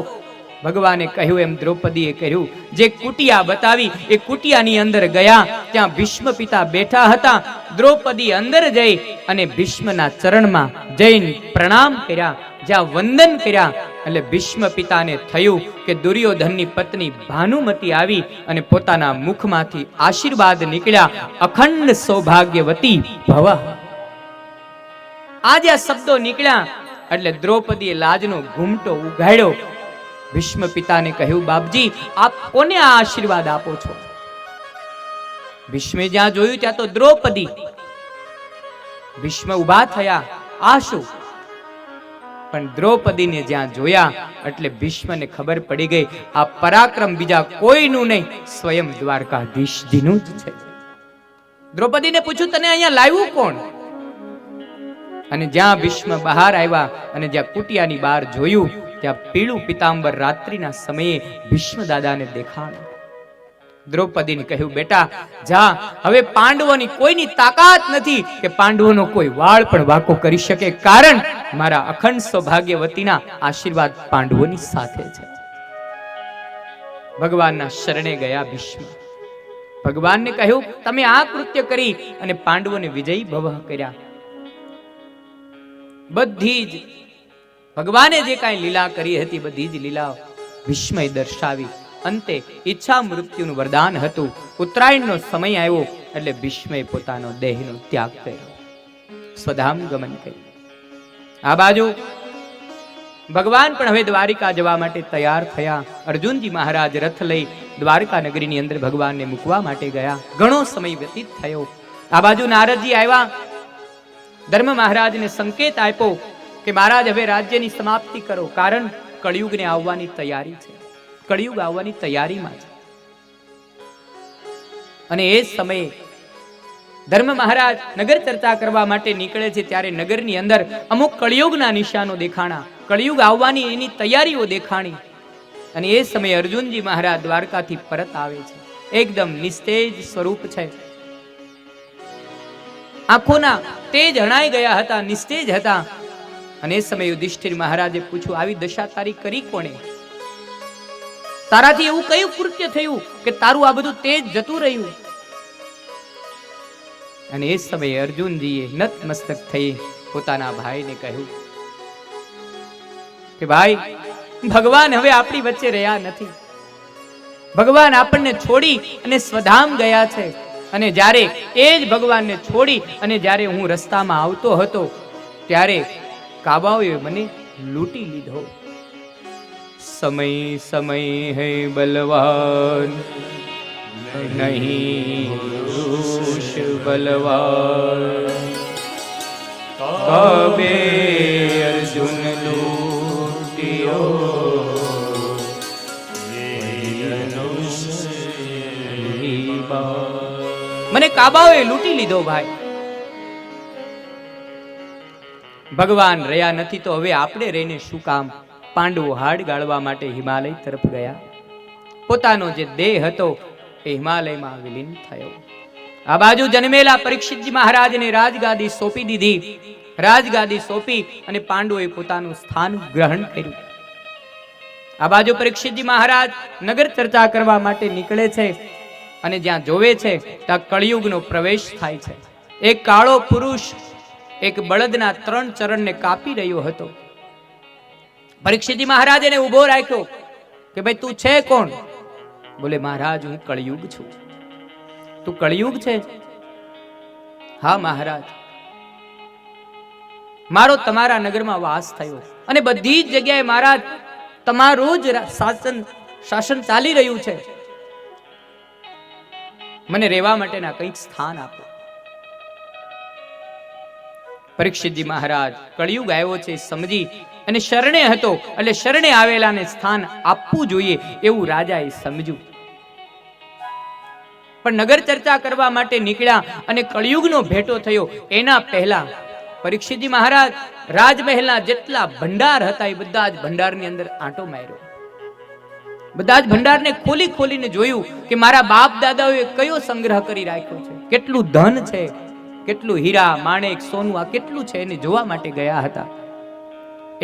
ભગવાને કહ્યું એમ દ્રૌપદીએ કહ્યું. જે કુટિયા બતાવી એ કુટિયાની અંદર ગયા, ત્યાં ભીષ્મ પિતા બેઠા હતા. દ્રૌપદી અંદર જઈ અને ભીષ્મના ચરણમાં જઈને પ્રણામ કર્યા, જ્યાં વંદન કર્યા. એટલે ભીષ્મ પિતાને થયું કે દુર્યોધનની પત્ની ભાનુમતી આવી અને પોતાના મુખમાંથી આશીર્વાદ નીકળ્યા, અખંડ સૌભાગ્યવતી ભવ. આજે આ શબ્દો નીકળ્યા એટલે દ્રૌપદીએ લાજનો ઘૂમટો ઉઘાડ્યો. ભીષ્મ પિતાને કહ્યું બાપજી આપ કોને આ આશીર્વાદ આપો છો? ભીષ્મે જ્યાં જોયું ત્યાં તો દ્રૌપદી. ભીષ્મ ઉભા થયા, આ શું? પણ દ્રૌપદીને જ્યાં જોયા એટલે ભીષ્મને ખબર પડી ગઈ આ પરાક્રમ બીજા કોઈનું નહીં, સ્વયં દ્વારકાધીશજીનું જ છે. દ્રૌપદીને પૂછ્યું તને અહીંયા લાવ્યું કોણ? અને જ્યાં ભીષ્મ બહાર આવ્યા અને જ્યાં કુટિયાની બહાર જોયું ત્યાં પીળું પિતાંબર રાત્રિના સમયે ભીષ્મ દાદાને દેખાણું. દ્રૌપદીને કહ્યું બેટા જા, હવે પાંડવોની કોઈની તાકાત નથી કે પાંડવોનો કોઈ વાળ પણ વાકો કરી શકે, કારણ મારા અખંડ સૌભાગ્યવતીના આશીર્વાદ પાંડવોની સાથે છે. ભગવાનના શરણે ગયા ભીષ્મ. ભગવાનને કહ્યું તમે આ કૃત્ય કરી અને પાંડવોને વિજયી ભવ કર્યા. બધી જ ભગવાને જે કાંઈ લીલા કરી હતી બધી જ લીલા ભીષ્મએ દર્શાવી. અંતે ઈચ્છા મૃત્યુનું વરદાન હતું. ઉત્તરાયણનો સમય આવ્યો એટલે ભીષ્મએ પોતાનો દેહનો ત્યાગ કર્યો, સ્વધામ ગમન કર્યું. આ બાજુ ભગવાન પણ હવે દ્વારિકા જવા માટે તૈયાર થયા. અર્જુનજી મહારાજ રથ લઈ દ્વારકા નગરીની અંદર ભગવાનને મૂકવા માટે ગયા. ઘણો સમય વ્યતીત થયો. આ બાજુ નારદજી આવ્યા. ધર્મ મહારાજને સંકેત આપ્યો કે મહારાજ હવે રાજ્યની સમાપ્તિ કરો, કારણ કળિયુગને આવવાની તૈયારી છે. કળિયુગ આવવાની તૈયારીમાં છે. અને એ સમયે ધર્મ મહારાજ નગર ચર્ચા કરવા માટે નીકળે છે ત્યારે નગરની અંદર અમુક કળિયુગના નિશાનો દેખાણા, કળિયુગ આવવાની એની તૈયારીઓ દેખાણી. અને એ સમયે અર્જુનજી મહારાજ દ્વારકાથી પરત આવે છે. એકદમ નિસ્તેજ સ્વરૂપ છે, આંખોના તેજ હણાઈ ગયા હતા, નિસ્તેજ હતા. અને એ સમયે યુધિષ્ઠિર મહારાજે પૂછ્યું, આવી દશા તારી કરી કોણે? તારાથી એવું કયું કૃત્ય થયું કે તારું આ બધું તેજ જતું રહ્યું? અને એ સમયે અર્જુનજીએ નતમસ્તક થઈ પોતાના ભાઈને કહ્યું કે ભાઈ, ભગવાન હવે આપણી વચ્ચે રહ્યા નથી. ભગવાન આપણને છોડી અને સ્વધામ ગયા છે. અને જ્યારે એ જ ભગવાનને છોડી અને જ્યારે હું રસ્તામાં આવતો હતો ત્યારે કાબાઓએ મને લૂંટી લીધો. સમય સમય હૈ બલવાન, નહીં પુરુષ બલવાન. કબે અર્જુન લૂંટ્યો, મને કાબાઓએ લૂંટી લીધો. ભાઈ, ભગવાન રહ્યા નથી તો હવે આપણે રહીને શું કામ? પાંડવો હાડ ગાળવા માટે હિમાલય તરફ ગયા. પોતાનો જે દેહ હતો એ હિમાલયમાં વિલીન થયો. આ બાજુ જન્મેલા પરીક્ષિતજી મહારાજને રાજગાદી સોંપી દીધી. રાજગાદી સોંપી અને પાંડવોએ પોતાનું સ્થાન ગ્રહણ કર્યું. આ બાજુ પરીક્ષિતજી મહારાજ નગર ચર્ચા કરવા માટે નીકળે છે અને જ્યાં જોવે છે ત્યાં કળિયુગનો પ્રવેશ થાય છે. એક કાળો પુરુષ એક બળદના 3 ચરણને કાપી રહ્યો હતો. પરીક્ષિતજી મહારાજ એને ઉભો રાખ્યો કે ભાઈ તું છે કોણ? બોલે, મહારાજ હું કળિયુગ છું. તું કળિયુગ છે? હા મહારાજ, મારો તમારા નગરમાં વાસ થયો અને બધી જ જગ્યાએ મહારાજ તમારું જ શાસન ચાલી રહ્યું છે. મને રહેવા માટેના કંઈક સ્થાન આપો. પરીક્ષિતજી મહારાજ કળિયુગ આવ્યો છે સમજી અને શરણે હતો એટલે શરણે આવેલાને સ્થાન આપવું જોઈએ એવું રાજાએ સમજ્યું. પણ નગર ચર્ચા કરવા માટે નીકળ્યા અને કળિયુગનો ભેટો થયો એના પહેલા પરીક્ષિતજી મહારાજ રાજમહેલના જેટલા ભંડાર હતા એ બધા જ ભંડારની અંદર આંટો માર્યો. બધા જ ભંડારને ખોલી ખોલીને જોયું કે મારા બાપ દાદાઓએ કયો સંગ્રહ કરી રાખ્યો છે, કેટલું ધન છે, કેટલું હીરા માણેક સોનું આ કેટલું છે એને જોવા માટે ગયા હતા.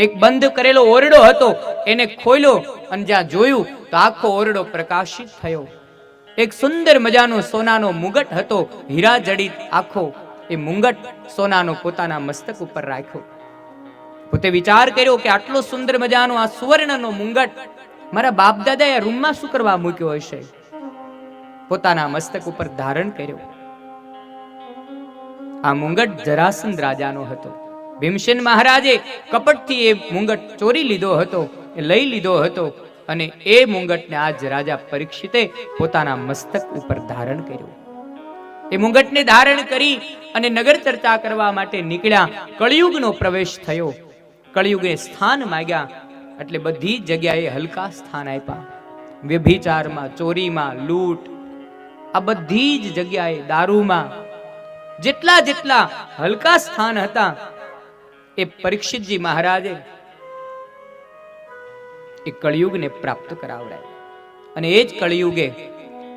એક બંધ કરેલો ઓરડો હતો, એને ખોલ્યો અને જ્યાં જોયું તો આખો ઓરડો પ્રકાશિત થયો. એક સુંદર મજાનો સોનાનો મુગટ હતો, હીરા જડિત આખો. એ મુંગટ સોનાનો પોતાના મસ્તક ઉપર રાખ્યો. પોતે વિચાર કર્યો કે આટલો સુંદર મજાનો આ સુવર્ણનો મુંગટ મારા બાપ દાદાએ રૂમમાં શું કરવા મૂક્યો હશે? પોતાના મસ્તક ઉપર ધારણ કર્યો. આ મુંગટ જરાસંધ રાજાનો હતો. ભીમસેન મહારાજે કપટથી એ મુંગટ ચોરી લીધો હતો, એ લઈ લીધો હતો અને એ મુંગટને આજ રાજા પરીક્ષિતે પોતાના મસ્તક ઉપર ધારણ કર્યો. એ મુંગટને ધારણ કરી અને નગર ચર્ચા કરવા માટે નીકળ્યા. કળિયુગનો પ્રવેશ થયો. કળિયુગે સ્થાન માંગ્યા એટલે બધી જગ્યાએ હલકા સ્થાન આપ્યા. વ્યભિચારમાં, ચોરીમાં, લૂંટ, આ બધી જ જગ્યાએ દારૂમાં જેટલા જેટલા હલકા સ્થાન હતા એ પરીક્ષિતજી મહારાજે એ કળિયુગને પ્રાપ્ત કરાવડાય. અને એ જ કળિયુગે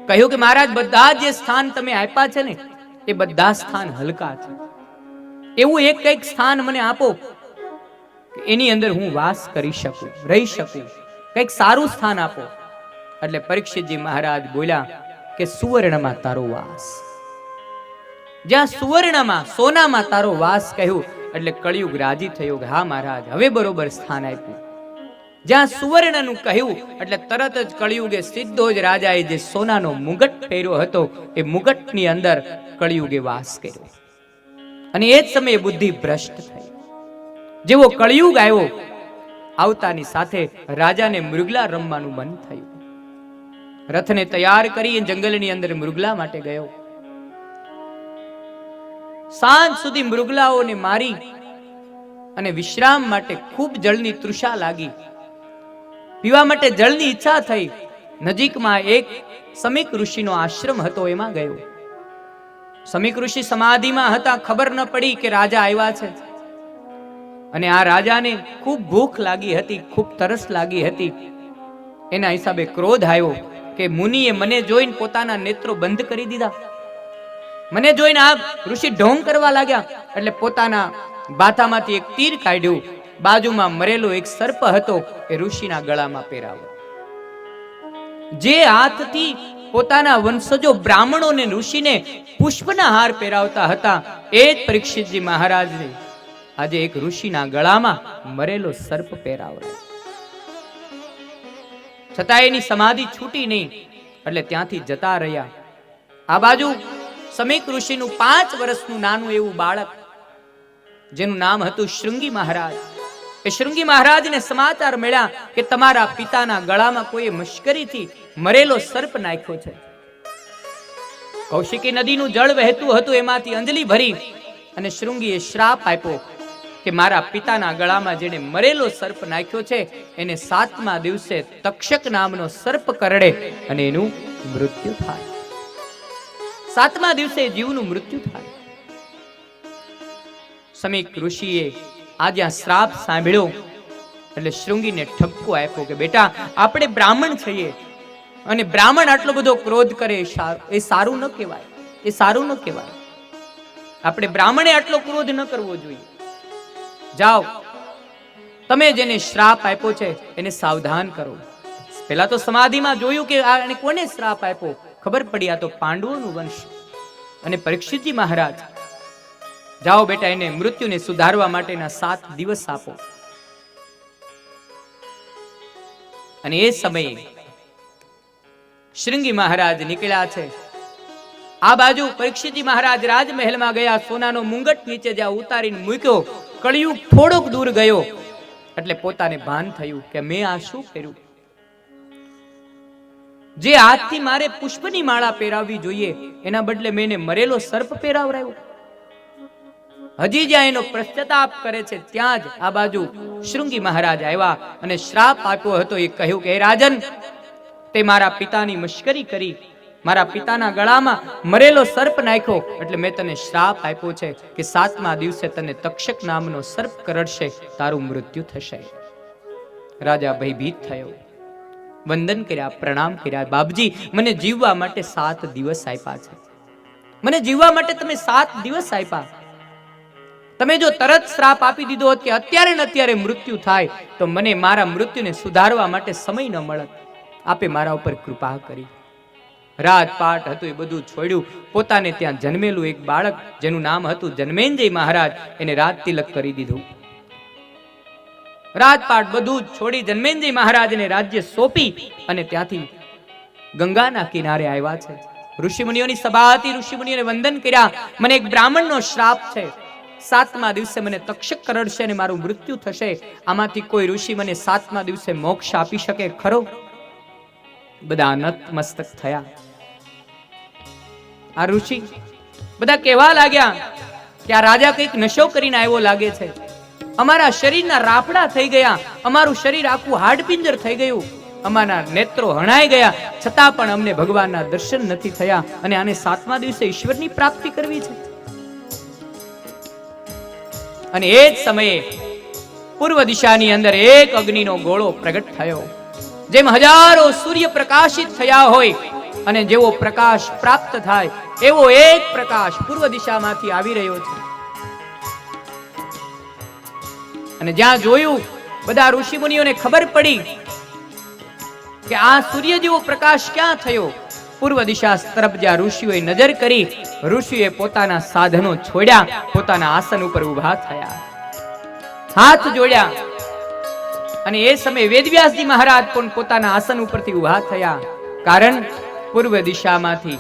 કહ્યું કે મહારાજ બધા જે સ્થાન તમે આપ્યા છે ને એ બધા સ્થાન હલકા છે. એવું એક એક સ્થાન મને આપો કે એની અંદર હું વાસ કરી શકું, રહી શકું. કંઈક સારું સ્થાન આપો. એટલે પરીક્ષિતજી મહારાજ બોલ્યા કે સુવર્ણમાં તારો વાસ. જ્યાં સુવર્ણમાં સોનામાં તારો વાસ કહ્યું એટલે કળિયુગ રાજી થયો કે હા મહારાજ હવે બરોબર સ્થાન આપ્યું. જ્યાં સુવર્ણનું કહ્યું એટલે તરત જ કળિયુગે સીધો જ રાજાએ જે સોનાનો મુગટ પહેર્યો હતો એ મુગટની અંદર કળિયુગે વાસ કર્યો. અને એ જ સમયે બુદ્ધિ ભ્રષ્ટ થઈ. જેવો કળિયુગ આવ્યો આવતાની સાથે રાજાને મૃગલા રમવાનું મન થયું. રથને તૈયાર કરી જંગલની અંદર મૃગલા માટે ગયો. સાંજ સુધી મૃગલાઓને મારી અને વિશ્રામ માટે ખૂબ જળની તૃષા લાગી. પીવા માટે જળની ઈચ્છા થઈ. નજીકમાં એક સમીક ઋષિનો આશ્રમ હતો, એમાં ગયો. સમીક ઋષિ સમાધિમાં હતા. ખબર ન પડી કે રાજા આવ્યા છે. અને આ રાજાને ખૂબ ભૂખ લાગી હતી, ખૂબ તરસ લાગી હતી. એના હિસાબે ક્રોધ આવ્યો કે મુનિએ મને જોઈને પોતાના નેત્રો બંધ કરી દીધા. મને જોઈને આ ઋષિ ઢોંગ કરવા લાગ્યા. એટલે પોતાના બાથામાંથી એક તીર કાઢ્યું. બાજુમાં મરેલો એક સર્પ હતો, એ ઋષિના ગળામાં પહેરાવ્યો. જે હાથથી પોતાના વંશજો બ્રાહ્મણોને ઋષિને પુષ્પના હાર પહેરાવતા હતા, એ જ પરીક્ષિતજી મહારાજને આજે એક ઋષિના ગળામાં મરેલો સર્પ પહેરાવ્યો. છતાં એની સમાધિ છૂટી નહીં, એટલે ત્યાંથી જતા રહ્યા. આ બાજુ સમીક ઋષિનું 5 વર્ષનું નાનું એવું બાળક, જેનું નામ હતું શૃંગી મહારાજ. એ શૃંગી મહારાજને સમાચાર મળ્યા કે તમારા પિતાના ગળામાં કોઈ મશ્કરીથી મરેલો સર્પ નાખ્યો છે. કૌશિકી નદીનું જળ વહેતું હતું, એમાંથી અંજલિ ભરી અને શૃંગીએ શ્રાપ આપ્યો કે મારા પિતાના ગળામાં જેને મરેલો સર્પ નાખ્યો છે, એને 7મા દિવસે તક્ષક નામનો સર્પ કરડે અને એનું મૃત્યુ થાય. 7મા દિવસે જીવનું મૃત્યુ થાય. સમીક ઋષિએ આજે આ શ્રાપ સાંભળ્યો એટલે શૃંગીને ઠપકો આપ્યો કે બેટા, આપણે બ્રાહ્મણ છીએ અને બ્રાહ્મણ આટલો બધો ક્રોધ કરે એ સારું ન કહેવાય. એ સારું ન કહેવાય. આપણે બ્રાહ્મણે આટલો ક્રોધ ન કરવો જોઈએ. જાઓ, તમે જેને શ્રાપ આપ્યો છે એને સાવધાન કરો. પહેલા તો સમાધિમાં જોયું કે આ કોને શ્રાપ આપ્યો. ખબર પડી આ તો પાંડવોનું વંશ અને પરીક્ષિતજી મહારાજ. જાઓ બેટા, એને મૃત્યુને સુધારવા માટેના 7 દિવસ આપો. અને એ સમયે શૃંગી મહારાજ નીકળ્યા છે. આ બાજુ પરીક્ષિતજી મહારાજ રાજમહેલમાં ગયા. સોનાનો મુંગટ નીચે જ્યાં ઉતારીને મૂક્યો, કળિયુગ થોડોક દૂર ગયો એટલે પોતાને ભાન થયું કે મેં આ શું કર્યું. જે હાથથી મારે પુષ્પની માળા પહેરાવવી જોઈએ, એના બદલે મેં એને મરેલો સર્પ પહેરાવરાયો. હજી જ્યાં એનો પશ્ચાતાપ કરે છે, ત્યાં જ આ બાજુ શૃંગી મહારાજ આવ્યા અને શ્રાપ આપ્યો હતો. એ કહ્યું કે રાજન, તે મારા પિતાની મશ્કરી કરી, મારા પિતાના ગળામાં મરેલો સર્પ નાખ્યો, એટલે મેં તને શ્રાપ આપ્યો છે કે 7મા દિવસે તને તક્ષક નામનો સર્પ કરડશે, તારું મૃત્યુ થશે. રાજા ભયભીત થયો, વંદન કર્યા, પ્રણામ કર્યા. બાપજી, મને જીવવા માટે 7 દિવસ આપ્યા છે. મને જીવવા માટે તમે 7 દિવસ આપ્યા. તમે જો તરત શ્રાપ આપી દીધો હોત કે અત્યારે ને અત્યારે મૃત્યુ થાય, તો મને મારા મૃત્યુને સુધારવા માટે સમય ન મળત. આપે મારા ઉપર કૃપા કરી. રાજપાટ હતું એ બધું છોડ્યું. પોતાને ત્યાં જન્મેલું એક બાળક જેનું નામ હતું જન્મેન્જય મહારાજ, એને રાજ તિલક કરી દીધું. રાજપાટ બધું જ છોડી જન્મેન્જય મહારાજને રાજ્ય સોંપી અને ત્યાંથી ગંગાના કિનારે આવ્યા છે. ઋષિમુનિઓની સભા હતી. ઋષિમુનિઓને વંદન કર્યા. મને એક બ્રાહ્મણનો શ્રાપ છે, 7મા દિવસે મને તક્ષક કરડશે અને મારું મૃત્યુ થશે. આમાંથી કોઈ ઋષિ મને 7મા દિવસે મોક્ષ આપી શકે ખરો? બધા નતમસ્તક થયા. આ ઋષિ બધા કહેવા લાગ્યા કે આ રાજા કંઈક નશો કરીને આવ્યો લાગે છે. અમારા શરીરના રાફડા થઈ ગયા, અમારું શરીર આખું હાડપિંજર થઈ ગયું, અમારા નેત્રો હણાઈ ગયા, છતાં પણ અમને ભગવાનના દર્શન નથી થયા અને આને 7મા દિવસે ઈશ્વરની પ્રાપ્તિ કરવી છે. અને એ જ સમયે પૂર્વ દિશાની અંદર એક અગ્નિનો ગોળો પ્રગટ થયો. જેમ હજારો સૂર્ય પ્રકાશિત થયા હોય અને જેવો પ્રકાશ પ્રાપ્ત થાય, એવો એક પ્રકાશ પૂર્વ દિશામાંથી આવી રહ્યો છે. અને જ્યાં જોયું, બધા ઋષિ મુનિઓને ખબર પડી કે આ સૂર્ય જેવો પ્રકાશ ક્યાં થયો. પૂર્વ દિશા તરફ જ્યાં ઋષિઓએ નજર કરી, ઋષિએ પોતાના સાધનો છોડ્યા, પોતાના આસન ઉપર ઊભા થયા, હાથ જોડ્યા. અને એ સમયે વેદવ્યાસજી મહારાજ પણ પોતાના આસન ઉપરથી ઊભા થયા. કારણ પૂર્વ દિશામાંથી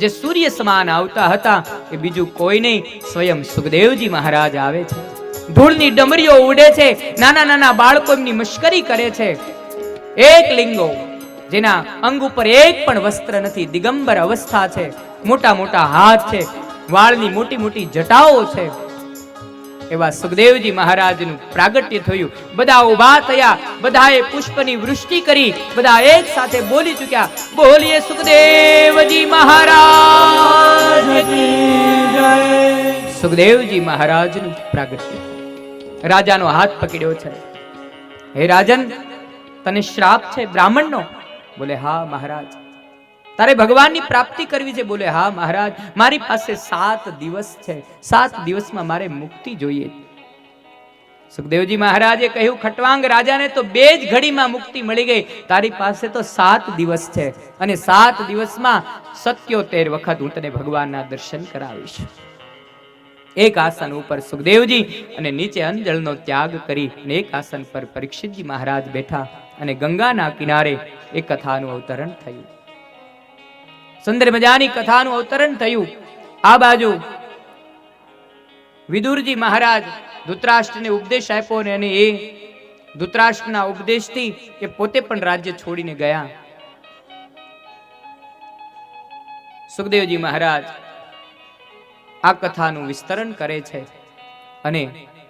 જે સૂર્ય સમાન આવતા હતા એ બીજું કોઈ નહીં, સ્વયં સુખદેવજી મહારાજ આવે છે. ધૂળની ડમરીઓ ઉડે છે, નાના નાના બાળકો એમની મશ્કરી કરે છે. એક લિંગો જેના અંગ ઉપર એક પણ વસ્ત્ર નથી, દિગંબર અવસ્થા છે, મોટા મોટા હાથ છે, વાળની મોટી મોટી જટાઓ છે. એવા સુખદેવજી મહારાજનું પ્રાગટ્ય થયું. બધા ઊભા થયા, બધાએ પુષ્પની વૃષ્ટિ કરી, બધા એક સાથે બોલી ચૂક્યા, બોલીએ સુખદેવજી મહારાજ કી જય. સુખદેવજી મહારાજનું પ્રાગટ્ય. રાજાનો હાથ પકડ્યો છે. હે રાજન, તને શ્રાપ છે બ્રાહ્મણનો? બોલે હા મહારાજ. તારે ભગવાનની પ્રાપ્તિ કરવી છે? બોલે હા મહારાજ. મારી પાસે 7 દિવસ છે, 7 દિવસમાં મારે મુક્તિ જોઈએ. સુખદેવજી મહારાજે કહ્યું, ખટવાંગ રાજાને તો 2 જ ઘડીમાં મુક્તિ મળી ગઈ, તારી પાસે તો 7 દિવસ છે, અને 7 દિવસમાં 77 વખત હું તને ભગવાનના દર્શન કરાવીશ. એક આસન ઉપર સુખદેવજી અને નીચે અંજળનો ત્યાગ કરી અને એક આસન પર પરીક્ષિતજી મહારાજ બેઠા, અને ગંગાના કિનારે એ કથાનું અવતરણ થયું. સુંદર મજાની કથાનું અવતરણ થયું. આ બાજુ વિદુરજી મહારાજ ધૃતરાષ્ટ્રને ઉપદેશ આપ્યો, અને એ ધૃતરાષ્ટ્રના ઉપદેશથી એ પોતે પણ રાજ્ય છોડીને ગયા. સુખદેવજી મહારાજ આ કથાનું વિસ્તરણ કરે છે અને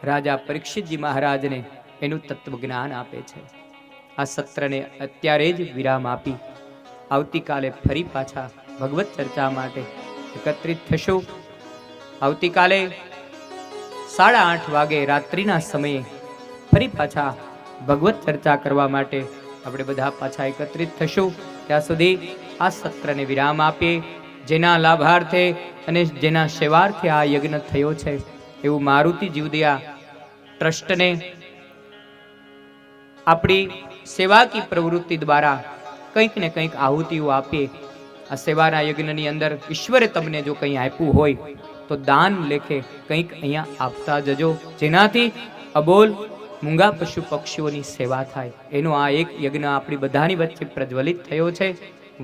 રાજા પરીક્ષિતજી મહારાજને એનું તત્વજ્ઞાન આપે છે. આ સત્રને અત્યારે જ વિરામ આપી આવતીકાલે ફરી પાછા ભગવત ચર્ચા માટે એકત્રિત થશું. આવતીકાલે 8:30 વાગે રાત્રિના સમયે ફરી પાછા ભગવત ચર્ચા કરવા માટે આપણે બધા પાછા એકત્રિત થશું. ત્યાં સુધી આ સત્રને વિરામ આપીએ. જેના લાભાર્થે અને જેના સેવાર્થે આ યજ્ઞ થયો છે એવું મારુતિ જીવદયા ટ્રસ્ટને આપણી સેવાકી પ્રવૃત્તિ દ્વારા કંઈક ને કંઈક આહુતિઓ આપીએ. આ સેવાના યજ્ઞની અંદર ઈશ્વરે તમને જો કંઈ આપ્યું હોય તો દાન લેખે કંઈક અહીંયા આપતા જજો, જેનાથી અબોલ મૂંગા પશુ પક્ષીઓની સેવા થાય. એનો આ એક યજ્ઞ આપણી બધાની વચ્ચે પ્રજ્વલિત થયો છે.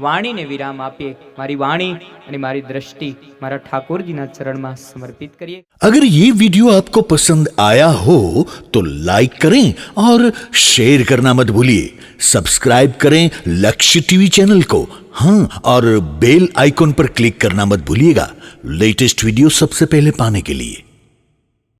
વાણીને વિરામ આપીએ. મારી વાણી અને મારી दृष्टि મારા ઠાકોરજીના ચરણમાં समर्पित करिए. अगर ये वीडियो आपको पसंद आया हो तो लाइक करें और शेयर करना मत भूलिए. सब्सक्राइब करें लक्ष्य टीवी चैनल को, हाँ, और बेल आइकॉन पर क्लिक करना मत भूलिएगा लेटेस्ट वीडियो सबसे पहले पाने के लिए.